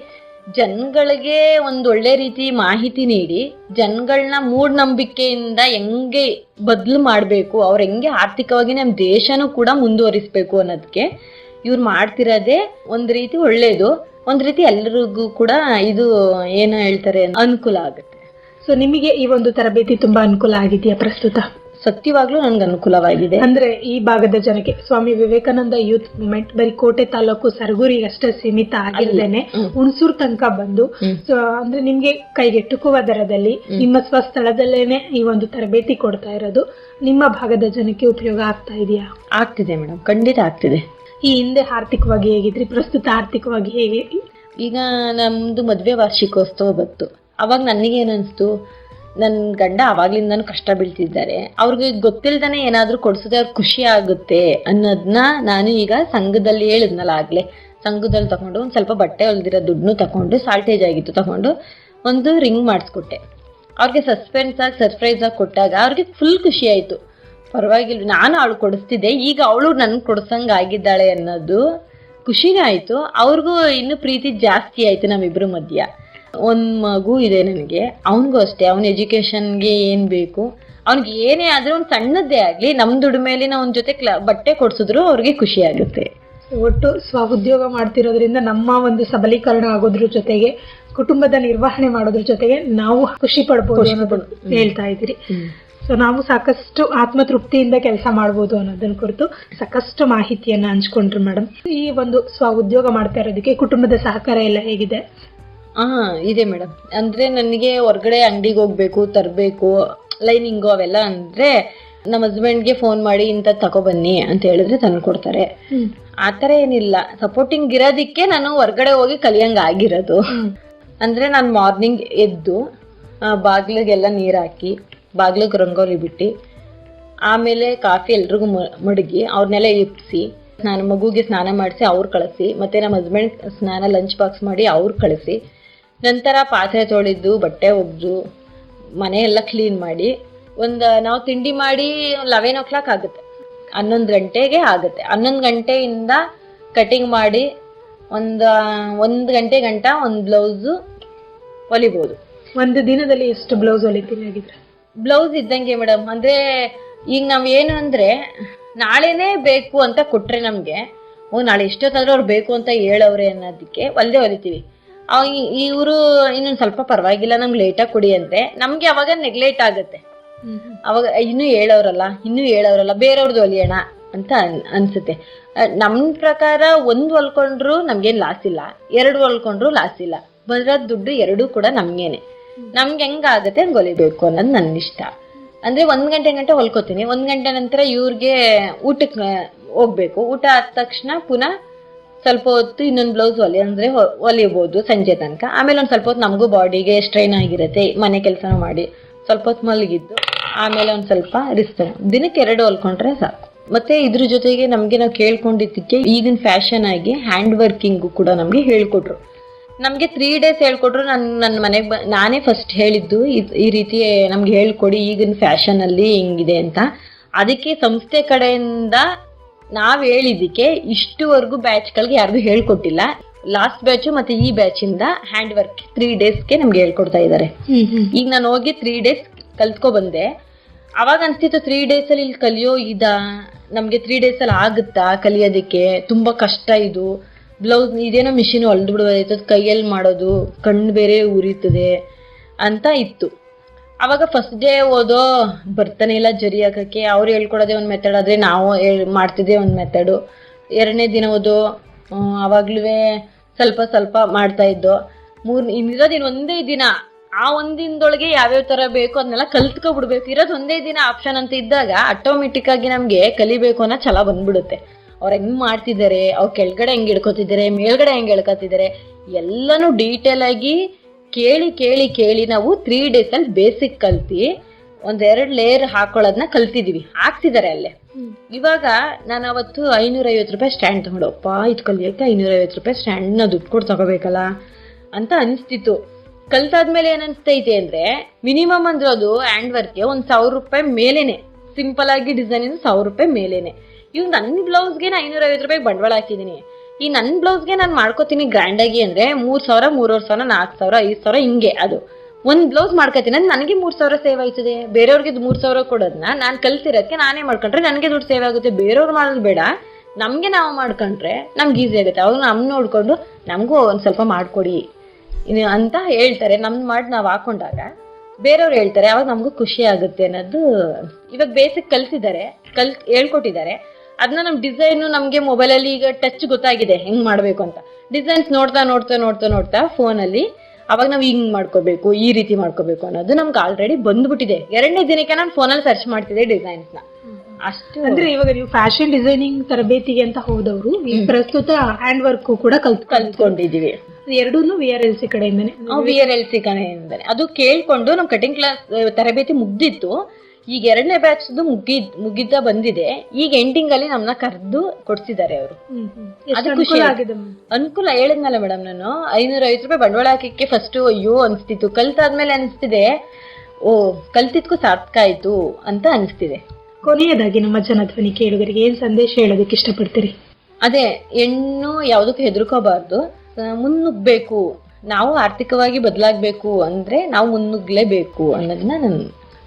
ಜನಗಳಿಗೆ ಒಂದು ಒಳ್ಳೆ ರೀತಿ ಮಾಹಿತಿ ನೀಡಿ ಜನಗಳನ್ನ ಮೂಢನಂಬಿಕೆಯಿಂದ ಹೆಂಗೆ ಬದಲು ಮಾಡಬೇಕು, ಅವ್ರು ಹೆಂಗೆ ಆರ್ಥಿಕವಾಗಿ ನಮ್ಮ ದೇಶನೂ ಕೂಡ ಮುಂದುವರಿಸ್ಬೇಕು ಅನ್ನೋದಕ್ಕೆ ಇವ್ರು ಮಾಡ್ತಿರೋದೇ ಒಂದು ರೀತಿ ಒಳ್ಳೇದು. ಒಂದು ರೀತಿ ಎಲ್ಲರಿಗೂ ಕೂಡ ಇದು ಏನು ಹೇಳ್ತಾರೆ ಅನುಕೂಲ ಆಗುತ್ತೆ. ಸೊ ನಿಮಗೆ ಈ ಒಂದು ತರಬೇತಿ ತುಂಬಾ ಅನುಕೂಲ ಆಗಿದೆಯಾ ಪ್ರಸ್ತುತ? ಸತ್ಯವಾಗ್ಲೂ ನನ್ಗೆ ಅನುಕೂಲವಾಗಿದೆ. ಅಂದ್ರೆ ಈ ಭಾಗದ ಜನಕ್ಕೆ ಸ್ವಾಮಿ ವಿವೇಕಾನಂದ ಯೂತ್ ಮೂವ್ಮೆಂಟ್ ಬರೀ ಕೋಟೆ ತಾಲೂಕು ಸರಗೂರಿಗೆ ಅಷ್ಟೇ ಸೀಮಿತ ಆಗಿರ್ದೇನೆ ಹುಣಸೂರು ತನಕ ಬಂದು ಅಂದ್ರೆ ನಿಮ್ಗೆ ಕೈಗೆಟುಕುವ ದರದಲ್ಲಿ ನಿಮ್ಮ ಸ್ವಸ್ಥಳದಲ್ಲೇನೆ ಈ ಒಂದು ತರಬೇತಿ ಕೊಡ್ತಾ ಇರೋದು ನಿಮ್ಮ ಭಾಗದ ಜನಕ್ಕೆ ಉಪಯೋಗ ಆಗ್ತಾ ಇದೆಯಾ? ಆಗ್ತಿದೆ ಮೇಡಮ್, ಖಂಡಿತ ಆಗ್ತಿದೆ. ಈ ಹಿಂದೆ ಆರ್ಥಿಕವಾಗಿ ಹೇಗಿದ್ರಿ, ಪ್ರಸ್ತುತ ಆರ್ಥಿಕವಾಗಿ ಹೇಗೆ? ಈಗ ನಮ್ದು ಮದ್ವೆ ವಾರ್ಷಿಕೋತ್ಸವ ಬಂತು. ಅವಾಗ ನನಗೇನನ್ಸ್ತು, ನನ್ನ ಗಂಡ ಅವಾಗ್ಲಿಂದನೂ ಕಷ್ಟ ಬೀಳ್ತಿದ್ದಾರೆ, ಅವ್ರಿಗೆ ಗೊತ್ತಿಲ್ದಾನೆ ಏನಾದ್ರೂ ಕೊಡ್ಸೋದೇ ಅವ್ರಿಗೆ ಖುಷಿ ಆಗುತ್ತೆ ಅನ್ನೋದನ್ನ ನಾನು ಈಗ ಸಂಘದಲ್ಲಿ ಹೇಳಿದ್ನಲ್ಲ ಆಗ್ಲೇ, ಸಂಘದಲ್ಲಿ ತಗೊಂಡು ಒಂದು ಸ್ವಲ್ಪ ಬಟ್ಟೆ ಹೊಲ್ದಿರೋ ದುಡ್ಡನ್ನು ತಗೊಂಡು, ಸಾಲ್ಟೇಜ್ ಆಗಿತ್ತು ತಗೊಂಡು ಒಂದು ರಿಂಗ್ ಮಾಡಿಸ್ಕೊಟ್ಟೆ. ಅವ್ರಿಗೆ ಸರ್ಪ್ರೈಸ್ ಆಗಿ ಕೊಟ್ಟಾಗ ಅವ್ರಿಗೆ ಫುಲ್ ಖುಷಿ ಆಯ್ತು. ಪರವಾಗಿಲ್ಲ, ನಾನು ಅವಳು ಕೊಡಿಸ್ತಿದ್ದೆ, ಈಗ ಅವಳು ನನ್ಗೆ ಕೊಡ್ಸಂಗೆ ಆಗಿದ್ದಾಳೆ ಅನ್ನೋದು ಖುಷಿನೇ ಆಯ್ತು. ಅವ್ರಿಗೂ ಇನ್ನೂ ಪ್ರೀತಿ ಜಾಸ್ತಿ ಆಯ್ತು ನಮ್ಮಿಬ್ರ ಮಧ್ಯ. ಒಂದು ಮಗು ಇದೆ ನನಗೆ, ಅವನಿಗೂ ಅಷ್ಟೇ, ಅವನ ಎಜುಕೇಶನ್ಗೆ ಏನು ಬೇಕು, ಅವ್ನಿಗೆ ಏನೇ ಆದರೂ ಒಂದು ಸಣ್ಣದ್ದೇ ಆಗಲಿ ನಮ್ಮ ದುಡಿಮೆಯಲ್ಲಿ ನಾವು ಅವನ ಜೊತೆ ಬಟ್ಟೆ ಕೊಡಿಸಿದ್ರು ಅವ್ರಿಗೆ ಖುಷಿ ಆಗುತ್ತೆ. ಒಟ್ಟು ಸ್ವ ಉದ್ಯೋಗ ಮಾಡ್ತಿರೋದ್ರಿಂದ ನಮ್ಮ ಒಂದು ಸಬಲೀಕರಣ ಆಗೋದ್ರ ಜೊತೆಗೆ ಕುಟುಂಬದ ನಿರ್ವಹಣೆ ಮಾಡೋದ್ರ ಜೊತೆಗೆ ನಾವು ಖುಷಿ ಪಡ್ಬೋದು ಹೇಳ್ತಾ ಇದ್ದೀರಿ. ಸೊ ನಾವು ಸಾಕಷ್ಟು ಆತ್ಮತೃಪ್ತಿಯಿಂದ ಕೆಲಸ ಮಾಡ್ಬೋದು ಅನ್ನೋದನ್ನ ಕುರಿತು ಸಾಕಷ್ಟು ಮಾಹಿತಿಯನ್ನ ಹಂಚ್ಕೊಂಡ್ರು ಮೇಡಮ್. ಈ ಒಂದು ಸ್ವ ಉದ್ಯೋಗ ಮಾಡ್ತಾ ಇರೋದಕ್ಕೆ ಕುಟುಂಬದ ಸಹಕಾರ ಎಲ್ಲ ಹೇಗಿದೆ? ಇದೆ ಮೇಡಮ್. ಅಂದ್ರೆ ನನಗೆ ಹೊರ್ಗಡೆ ಅಂಗಡಿಗೆ ಹೋಗ್ಬೇಕು, ತರಬೇಕು, ಲೈನಿಂಗು ಅವೆಲ್ಲ ಅಂದ್ರೆ ನಮ್ಮ ಹಸ್ಬೆಂಡ್ಗೆ ಫೋನ್ ಮಾಡಿ ಇಂಥ ತಗೊಬನ್ನಿ ಅಂತ ಹೇಳಿದ್ರೆ ತಂದು ಕೊಡ್ತಾರೆ. ಆ ಥರ ಏನಿಲ್ಲ, ಸಪೋರ್ಟಿಂಗ್ ಇರೋದಕ್ಕೆ ನಾನು ಹೊರ್ಗಡೆ ಹೋಗಿ ಕಲಿಯಂಗೆ ಆಗಿರೋದು. ಅಂದ್ರೆ ನಾನು ಮಾರ್ನಿಂಗ್ ಎದ್ದು ಬಾಗ್ಲಿಗೆಲ್ಲ ನೀರು ಹಾಕಿ, ಬಾಗ್ಲಿಗೆ ರಂಗೋಲಿ ಬಿಟ್ಟು, ಆಮೇಲೆ ಕಾಫಿ ಎಲ್ರಿಗೂ ಮಡಗಿ ಅವ್ರನ್ನೆಲ್ಲ ಎಪ್ಪಿಸಿ, ನಾನು ಮಗುಗೆ ಸ್ನಾನ ಮಾಡಿಸಿ ಅವ್ರು ಕಳಿಸಿ, ಮತ್ತು ನಮ್ಮ ಹಸ್ಬೆಂಡ್ ಸ್ನಾನ ಲಂಚ್ ಬಾಕ್ಸ್ ಮಾಡಿ ಅವ್ರು ಕಳಿಸಿ, ನಂತರ ಪಾತ್ರೆ ತೊಳೆದು ಬಟ್ಟೆ ಒಗೆದು ಮನೆ ಎಲ್ಲ ಕ್ಲೀನ್ ಮಾಡಿ ನಾವು ತಿಂಡಿ ಮಾಡಿ 11 o'clock ಆಗುತ್ತೆ, 11 ಗಂಟೆಗೆ ಆಗುತ್ತೆ. 11 ಗಂಟೆಯಿಂದ ಕಟಿಂಗ್ ಮಾಡಿ 1 ಗಂಟೆ ಗಂಟ ಒಂದು ಬ್ಲೌಸು ಹೊಲಿಬೋದು. ಒಂದು ದಿನದಲ್ಲಿ ಎಷ್ಟು ಬ್ಲೌಸ್ ಹೊಲಿತೀನಿ ಆಗಿದ್ರೆ? ಬ್ಲೌಸ್ ಇದ್ದಂಗೆ ಮೇಡಮ್. ಅಂದ್ರೆ ಈಗ ನಾವ್ ಏನು ಅಂದ್ರೆ ನಾಳೆನೇ ಬೇಕು ಅಂತ ಕೊಟ್ರೆ ನಮ್ಗೆ ನಾಳೆ ಎಷ್ಟೊತ್ತಾದ್ರೂ ಅವ್ರು ಬೇಕು ಅಂತ ಹೇಳವ್ರೆ ಅನ್ನೋದಕ್ಕೆ ಹೊಲಿತೀವಿ. ಇವರು ಇನ್ನೊಂದ್ ಸ್ವಲ್ಪ ಪರವಾಗಿಲ್ಲ ನಮ್ಗೆ ಲೇಟಾಗಿ ಕೊಡಿ ಅಂದ್ರೆ ನಮ್ಗೆ ಅವಾಗ ನೆಗ್ಲೆಕ್ಟ್ ಆಗುತ್ತೆ. ಅವಾಗ ಇನ್ನೂ ಹೇಳವ್ರಲ್ಲ ಬೇರೆಯವ್ರದ್ದು ಹೊಲಿಯೋಣ ಅಂತ ಅನ್ಸುತ್ತೆ. ನಮ್ ಪ್ರಕಾರ ಒಂದು ಹೊಲ್ಕೊಂಡ್ರು ನಮ್ಗೇನ್ ಲಾಸ್ ಇಲ್ಲ, 2 ಹೊಲ್ಕೊಂಡ್ರು ಲಾಸ್ ಇಲ್ಲ. ಬರೋದ್ ದುಡ್ಡು 2 ಕೂಡ ನಮ್ಗೇನೆ. ನಮ್ಗೆ ಹೆಂಗಾಗತ್ತೆ ಹಂಗ್ ಹೊಲಿಬೇಕು ಅನ್ನೋದು ನನ್ನ ಇಷ್ಟ. ಅಂದ್ರೆ 1 ಗಂಟೆ ಹೊಲ್ಕೋತೀನಿ. 1 ಗಂಟೆ ನಂತರ ಇವ್ರಿಗೆ ಊಟಕ್ಕೆ ಹೋಗ್ಬೇಕು. ಊಟ ಆದ ತಕ್ಷಣ ಪುನಃ ಸ್ವಲ್ಪ ಹೊತ್ತು ಇನ್ನೊಂದು ಬ್ಲೌಸ್ ಹೊಲಿಬಹುದು ಸಂಜೆ ತನಕ. ಆಮೇಲೆ ಒಂದ್ ಸ್ವಲ್ಪ ಹೊತ್ತು ನಮಗೂ ಬಾಡಿಗೆ ಸ್ಟ್ರೈನ್ ಆಗಿರುತ್ತೆ, ಮನೆ ಕೆಲಸನೂ ಮಾಡಿ ಸ್ವಲ್ಪ ಹೊತ್ತು ಮಲಗಿದ್ದು ಆಮೇಲೆ ಒಂದ್ ಸ್ವಲ್ಪ ರಿಸ್ಟ್. ದಿನಕ್ಕೆ 2 ಹೊಲ್ಕೊಂಡ್ರೆ ಸಾಕು. ಮತ್ತೆ ಇದ್ರ ಜೊತೆಗೆ ನಮ್ಗೆ ನಾವು ಕೇಳ್ಕೊಂಡಿದ್ದಕ್ಕೆ ಈಗಿನ ಫ್ಯಾಷನ್ ಆಗಿ ಹ್ಯಾಂಡ್ ವರ್ಕಿಂಗು ಕೂಡ ನಮ್ಗೆ ಹೇಳ್ಕೊಟ್ರು. ನಮ್ಗೆ 3 days ಹೇಳ್ಕೊಟ್ರು. ನನ್ನ ಮನೆಗೆ ನಾನೇ ಫಸ್ಟ್ ಹೇಳಿದ್ದು ಈ ರೀತಿ ನಮ್ಗೆ ಹೇಳ್ಕೊಡಿ, ಈಗಿನ ಫ್ಯಾಷನ್ ಅಲ್ಲಿ ಹಿಂಗಿದೆ ಅಂತ. ಅದಕ್ಕೆ ಸಂಸ್ಥೆ ಕಡೆಯಿಂದ ನಾವ್ ಹೇಳಿದ್ದಕ್ಕೆ ಇಷ್ಟುವರೆಗೂ ಬ್ಯಾಚ್ಗಳಿಗೆ ಯಾರಿಗೂ ಹೇಳ್ಕೊಟ್ಟಿಲ್ಲ. ಲಾಸ್ಟ್ ಬ್ಯಾಚ್ ಮತ್ತೆ ಈ ಬ್ಯಾಚ್ ಇಂದ ಹ್ಯಾಂಡ್ ವರ್ಕ್ 3 daysಗೆ ನಮ್ಗೆ ಹೇಳ್ಕೊಡ್ತಾ ಇದ್ದಾರೆ. ಈಗ ನಾನು ಹೋಗಿ 3 days ಕಲ್ತ್ಕೊ ಬಂದೆ. ಅವಾಗ ಅನ್ಸ್ತಿತ್ತು 3 days ಅಲ್ಲಿ ಇಲ್ಲಿ ಕಲಿಯೋ ನಮ್ಗೆ 3 days ಅಲ್ಲಿ ಆಗುತ್ತಾ ಕಲಿಯೋದಕ್ಕೆ, ತುಂಬಾ ಕಷ್ಟ ಇದು. ಬ್ಲೌಸ್ ಇದೇನೋ ಮಿಷಿನ್ ಹೊಲ್ದು ಬಿಡೋದೈತದ, ಕೈಯಲ್ಲಿ ಮಾಡೋದು, ಕಣ್ಣು ಬೇರೆ ಉರಿತದೆ ಅಂತ ಇತ್ತು. ಅವಾಗ ಫಸ್ಟ್ ಡೇ ಓದೋ ಬರ್ತಾನೆ ಇಲ್ಲ ಜರಿ ಹಾಕಕ್ಕೆ. ಅವ್ರು ಹೇಳ್ಕೊಡೋದೇ ಒಂದು ಮೆಥಡ್ ಆದ್ರೆ ನಾವು ಮಾಡ್ತಿದ್ದೆ ಒಂದು ಮೆಥಡು. 2ನೇ ದಿನ ಓದೋ ಅವಾಗ್ಲೂ ಸ್ವಲ್ಪ ಮಾಡ್ತಾ ಇದ್ದೋ. ಇರೋದಿನ ಒಂದೇ ದಿನ, ಆ ಒಂದಿನದೊಳಗೆ ಯಾವ್ಯಾವ ತರ ಬೇಕು ಅದನ್ನೆಲ್ಲ ಕಲ್ತ್ಕೊಬಿಡ್ಬೇಕು. ಇರೋದು ಒಂದೇ ದಿನ ಆಪ್ಷನ್ ಅಂತ ಇದ್ದಾಗ ಆಟೋಮೆಟಿಕ್ ಆಗಿ ನಮ್ಗೆ ಕಲಿಬೇಕು ಅನ್ನೋ ಛಲ ಬಂದ್ಬಿಡುತ್ತೆ. ಅವ್ರು ಹೆಂಗ್ ಮಾಡ್ತಿದ್ದಾರೆ, ಅವ್ರು ಕೆಳಗಡೆ ಹೆಂಗ್ ಹಿಡ್ಕೊತಿದ್ದಾರೆ, ಮೇಲ್ಗಡೆ ಹೆಂಗ್ ಹಿಡ್ಕೊತಿದ್ದಾರೆ, ಎಲ್ಲಾನು ಡೀಟೇಲ್ ಆಗಿ ಕೇಳಿ ನಾವು 3 days ಅಲ್ಲಿ ಬೇಸಿಕ್ ಕಲ್ತಿ 1-2 ಲೇಯರ್ ಹಾಕೊಳ್ಳೋದನ್ನ ಕಲ್ತಿದೀವಿ. ಹಾಕ್ತಿದ್ದಾರೆ ಅಲ್ಲೇ. ಇವಾಗ ನಾನು ಅವತ್ತು 550 ರೂಪಾಯಿ ಸ್ಟ್ಯಾಂಡ್ ತಗೊಂಡಪ್ಪ, ಇದು ಕಲಿಯಕ್ಕೆ 550 ರೂಪಾಯಿ ಸ್ಟ್ಯಾಂಡ್ನ ದುಡ್ಡು ಕೊಟ್ಟು ತಗೋಬೇಕಲ್ಲ ಅಂತ ಅನಿಸ್ತಿತ್ತು. ಕಲ್ತಾದ್ಮೇಲೆ ಏನನ್ಸ್ತೈತೆ ಅಂದ್ರೆ ಮಿನಿಮಮ್ ಅಂದ್ರೆ ಅದು ಹ್ಯಾಂಡ್ ವರ್ಕ್ಗೆ 1,000 ರೂಪಾಯಿ ಮೇಲೇನೆ, ಸಿಂಪಲ್ ಆಗಿ ಡಿಸೈನ್ 1,000 ರೂಪಾಯಿ ಮೇಲೇನೆ. ಇವ್ ನನ್ನ ಬ್ಲೌಸ್ಗೆ 550 ರೂಪಾಯಿ ಬಂಡವಾಳ ಹಾಕಿದೀನಿ. ಈ ನನ್ನ ಬ್ಲೌಸ್ಗೆ ನಾನು ಮಾಡ್ಕೋತೀನಿ ಗ್ರ್ಯಾಂಡ್ ಆಗಿ ಅಂದ್ರೆ 3,000, 3,500, 4,000, 5,000 ಹಿಂಗೆ. ಅದು ಒಂದ್ ಬ್ಲೌಸ್ ಮಾಡ್ಕೋತೀನಿ ಅಂದ್ರೆ ನನಗೆ 3,000 ಸೇವ್ ಆಯ್ತದೆ. ಬೇರೆಯವ್ರಿಗೆ 3,000 ಕೊಡೋದನ್ನ ನಾನು ಕಲ್ತಿರೋದಕ್ಕೆ ನಾನೇ ಮಾಡ್ಕೊಂಡ್ರೆ ನನಗೆ ದುಡ್ಡು ಸೇವ್ ಆಗುತ್ತೆ. ಬೇರೆಯವ್ರು ಮಾಡೋದು ಬೇಡ, ನಮ್ಗೆ ನಾವು ಮಾಡ್ಕೊಂಡ್ರೆ ನಮ್ಗೆ ಈಸಿ ಆಗುತ್ತೆ. ಅವ್ರು ನಮ್ ನೋಡ್ಕೊಂಡು ನಮಗೂ ಒಂದ್ ಸ್ವಲ್ಪ ಮಾಡ್ಕೊಡಿ ಅಂತ ಹೇಳ್ತಾರೆ. ನಮ್ದು ಮಾಡಿ ನಾವು ಹಾಕೊಂಡಾಗ ಬೇರೆಯವ್ರು ಹೇಳ್ತಾರೆ, ಅವಾಗ ನಮಗೂ ಖುಷಿ ಆಗುತ್ತೆ ಅನ್ನೋದು. ಇವಾಗ ಬೇಸಿಕ್ ಕಲ್ತಿದ್ದಾರೆ, ಹೇಳ್ಕೊಟ್ಟಿದ್ದಾರೆ. ಅದನ್ನ ನಮ್ ಡಿಸೈನ್ ನಮ್ಗೆ ಮೊಬೈಲಲ್ಲಿ ಈಗ ಟಚ್ ಗೊತ್ತಾಗಿದೆ ಹೆಂಗ್ ಮಾಡ್ಬೇಕು ಅಂತ. ಡಿಸೈನ್ಸ್ ನೋಡ್ತಾ ಫೋನಲ್ಲಿ ಅವಾಗ ನಾವ್ ಹಿಂಗ್ ಮಾಡ್ಕೋಬೇಕು, ಈ ರೀತಿ ಮಾಡ್ಕೋಬೇಕು ಅನ್ನೋದು ನಮ್ಗೆ ಆಲ್ರೆಡಿ ಬಂದ್ಬಿಟ್ಟಿದೆ. 2ನೇ ದಿನಕ್ಕೆ ನಾನು ಫೋನಲ್ಲಿ ಸರ್ಚ್ ಮಾಡ್ತಿದ್ದೆ ಡಿಸೈನ್ಸ್ ನ. ಅಷ್ಟು ಅಂದ್ರೆ ಇವಾಗ ನೀವು ಫ್ಯಾಷನ್ ಡಿಸೈನಿಂಗ್ ತರಬೇತಿಗೆ ಅಂತ ಹೋದವರು ಪ್ರಸ್ತುತ ಹ್ಯಾಂಡ್ ವರ್ಕ್ ಕೂಡ ಕಲ್ತ್ಕೊಂಡಿದೀವಿ. 2 VRLC ಕಡೆಯಿಂದಾನೆ. VRLC ಕಡೆಯಿಂದಾನೆ ಅದು ಕೇಳ್ಕೊಂಡು ನಮ್ ಕಟಿಂಗ್ ಕ್ಲಾಸ್ ತರಬೇತಿ ಮುಗ್ದಿತ್ತು. ಈಗ 2ನೇ ಬ್ಯಾಚ್ ಮುಗಿದ ಬಂದಿದೆ. ಈಗ ಎಂಡಿಂಗ್ ಅಲ್ಲಿ ನಮ್ನ ಕರೆದು ಕೊಡ್ಸಿದ್ದಾರೆ ಅವರು. ಅದು ಖುಷಿ ಆಗಿದೆ. ಅನುಕೂಲ ಹೇಳಿದ್ನಲ್ಲ ಮೇಡಮ್, ನಾನು 550 ರೂಪಾಯಿ ಬಂಡವಾಳ ಹಾಕಕ್ಕೆ ಫಸ್ಟ್ ಅಯ್ಯೋ ಅನ್ಸ್ತಿತ್ತು. ಕಲ್ತಾದ್ಮೇಲೆ ಅನ್ಸ್ತಿದೆ ಕಲ್ತಿದ್ಕು ಸಾರ್ಥಕ ಆಯ್ತು ಅಂತ ಅನ್ಸ್ತಿದೆ. ಕೊನೆಯದಾಗಿ ನಮ್ಮ ಜನಧ್ವನಿ ಕೇಳುಗರಿಗೆ ಏನ್ ಸಂದೇಶ ಹೇಳೋದಕ್ಕೆ ಇಷ್ಟಪಡ್ತೀರಿ? ಅದೇ, ಹೆಣ್ಣು ಯಾವ್ದಕ್ಕೂ ಹೆದರ್ಕೋಬಾರ್ದು, ಮುನ್ನುಗ್ಬೇಕು. ನಾವು ಆರ್ಥಿಕವಾಗಿ ಬದಲಾಗಬೇಕು ಅಂದ್ರೆ ನಾವು ಮುನ್ನುಗ್ಲೇಬೇಕು ಅನ್ನೋದನ್ನ ನಾನು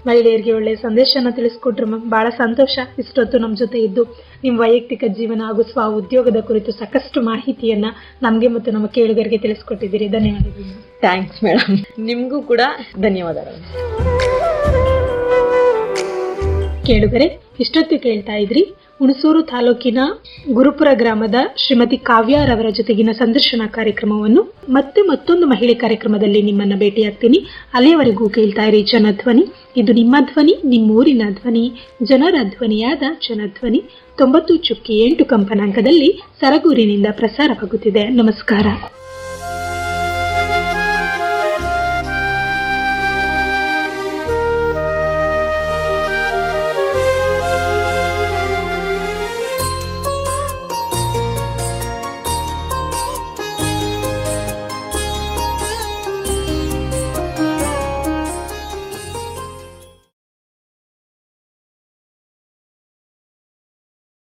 ಮಹಿಳೆಯರಿಗೆ ಒಳ್ಳೆಯ ಸಂದೇಶನ ತಿಳಿಸ್ಕೊಟ್ರು ಮ್ಯಾಮ್. ಬಹಳ ಸಂತೋಷ ಇಷ್ಟೊತ್ತು ನಮ್ಮ ಜೊತೆ ಇದ್ದು ನಿಮ್ಮ ವೈಯಕ್ತಿಕ ಜೀವನ ಹಾಗೂ ಸ್ವ ಉದ್ಯೋಗದ ಕುರಿತು ಸಾಕಷ್ಟು ಮಾಹಿತಿಯನ್ನ ನಮಗೆ ಮತ್ತು ನಮ್ಮ ಕೇಳುಗರಿಗೆ ತಿಳಿಸ್ಕೊಟ್ಟಿದ್ದೀರಿ. ಧನ್ಯವಾದಗಳು. ಥ್ಯಾಂಕ್ಸ್ ಮೇಡಮ್, ನಿಮಗೂ ಕೂಡ ಧನ್ಯವಾದಗಳು. ಕೇಳುಗರೆ, ಇಷ್ಟೊತ್ತು ಕೇಳ್ತಾ ಇದ್ರಿ ಹುಣಸೂರು ತಾಲೂಕಿನ ಗುರುಪುರ ಗ್ರಾಮದ ಶ್ರೀಮತಿ ಕಾವ್ಯಾರವರ ಜೊತೆಗಿನ ಸಂದರ್ಶನ ಕಾರ್ಯಕ್ರಮವನ್ನು. ಮತ್ತೆ ಮತ್ತೊಂದು ಮಹಿಳೆ ಕಾರ್ಯಕ್ರಮದಲ್ಲಿ ನಿಮ್ಮನ್ನ ಭೇಟಿಯಾಗ್ತೀನಿ. ಅಲ್ಲಿಯವರೆಗೂ ಕೇಳ್ತಾ ಇರಿ ಜನಧ್ವನಿ. ಇದು ನಿಮ್ಮ ಧ್ವನಿ, ನಿಮ್ಮೂರಿನ ಧ್ವನಿ, ಜನರ ಧ್ವನಿಯಾದ ಜನಧ್ವನಿ 90.8 ಕಂಪನಾಂಕದಲ್ಲಿ ಸರಗೂರಿನಿಂದ ಪ್ರಸಾರವಾಗುತ್ತಿದೆ. ನಮಸ್ಕಾರ.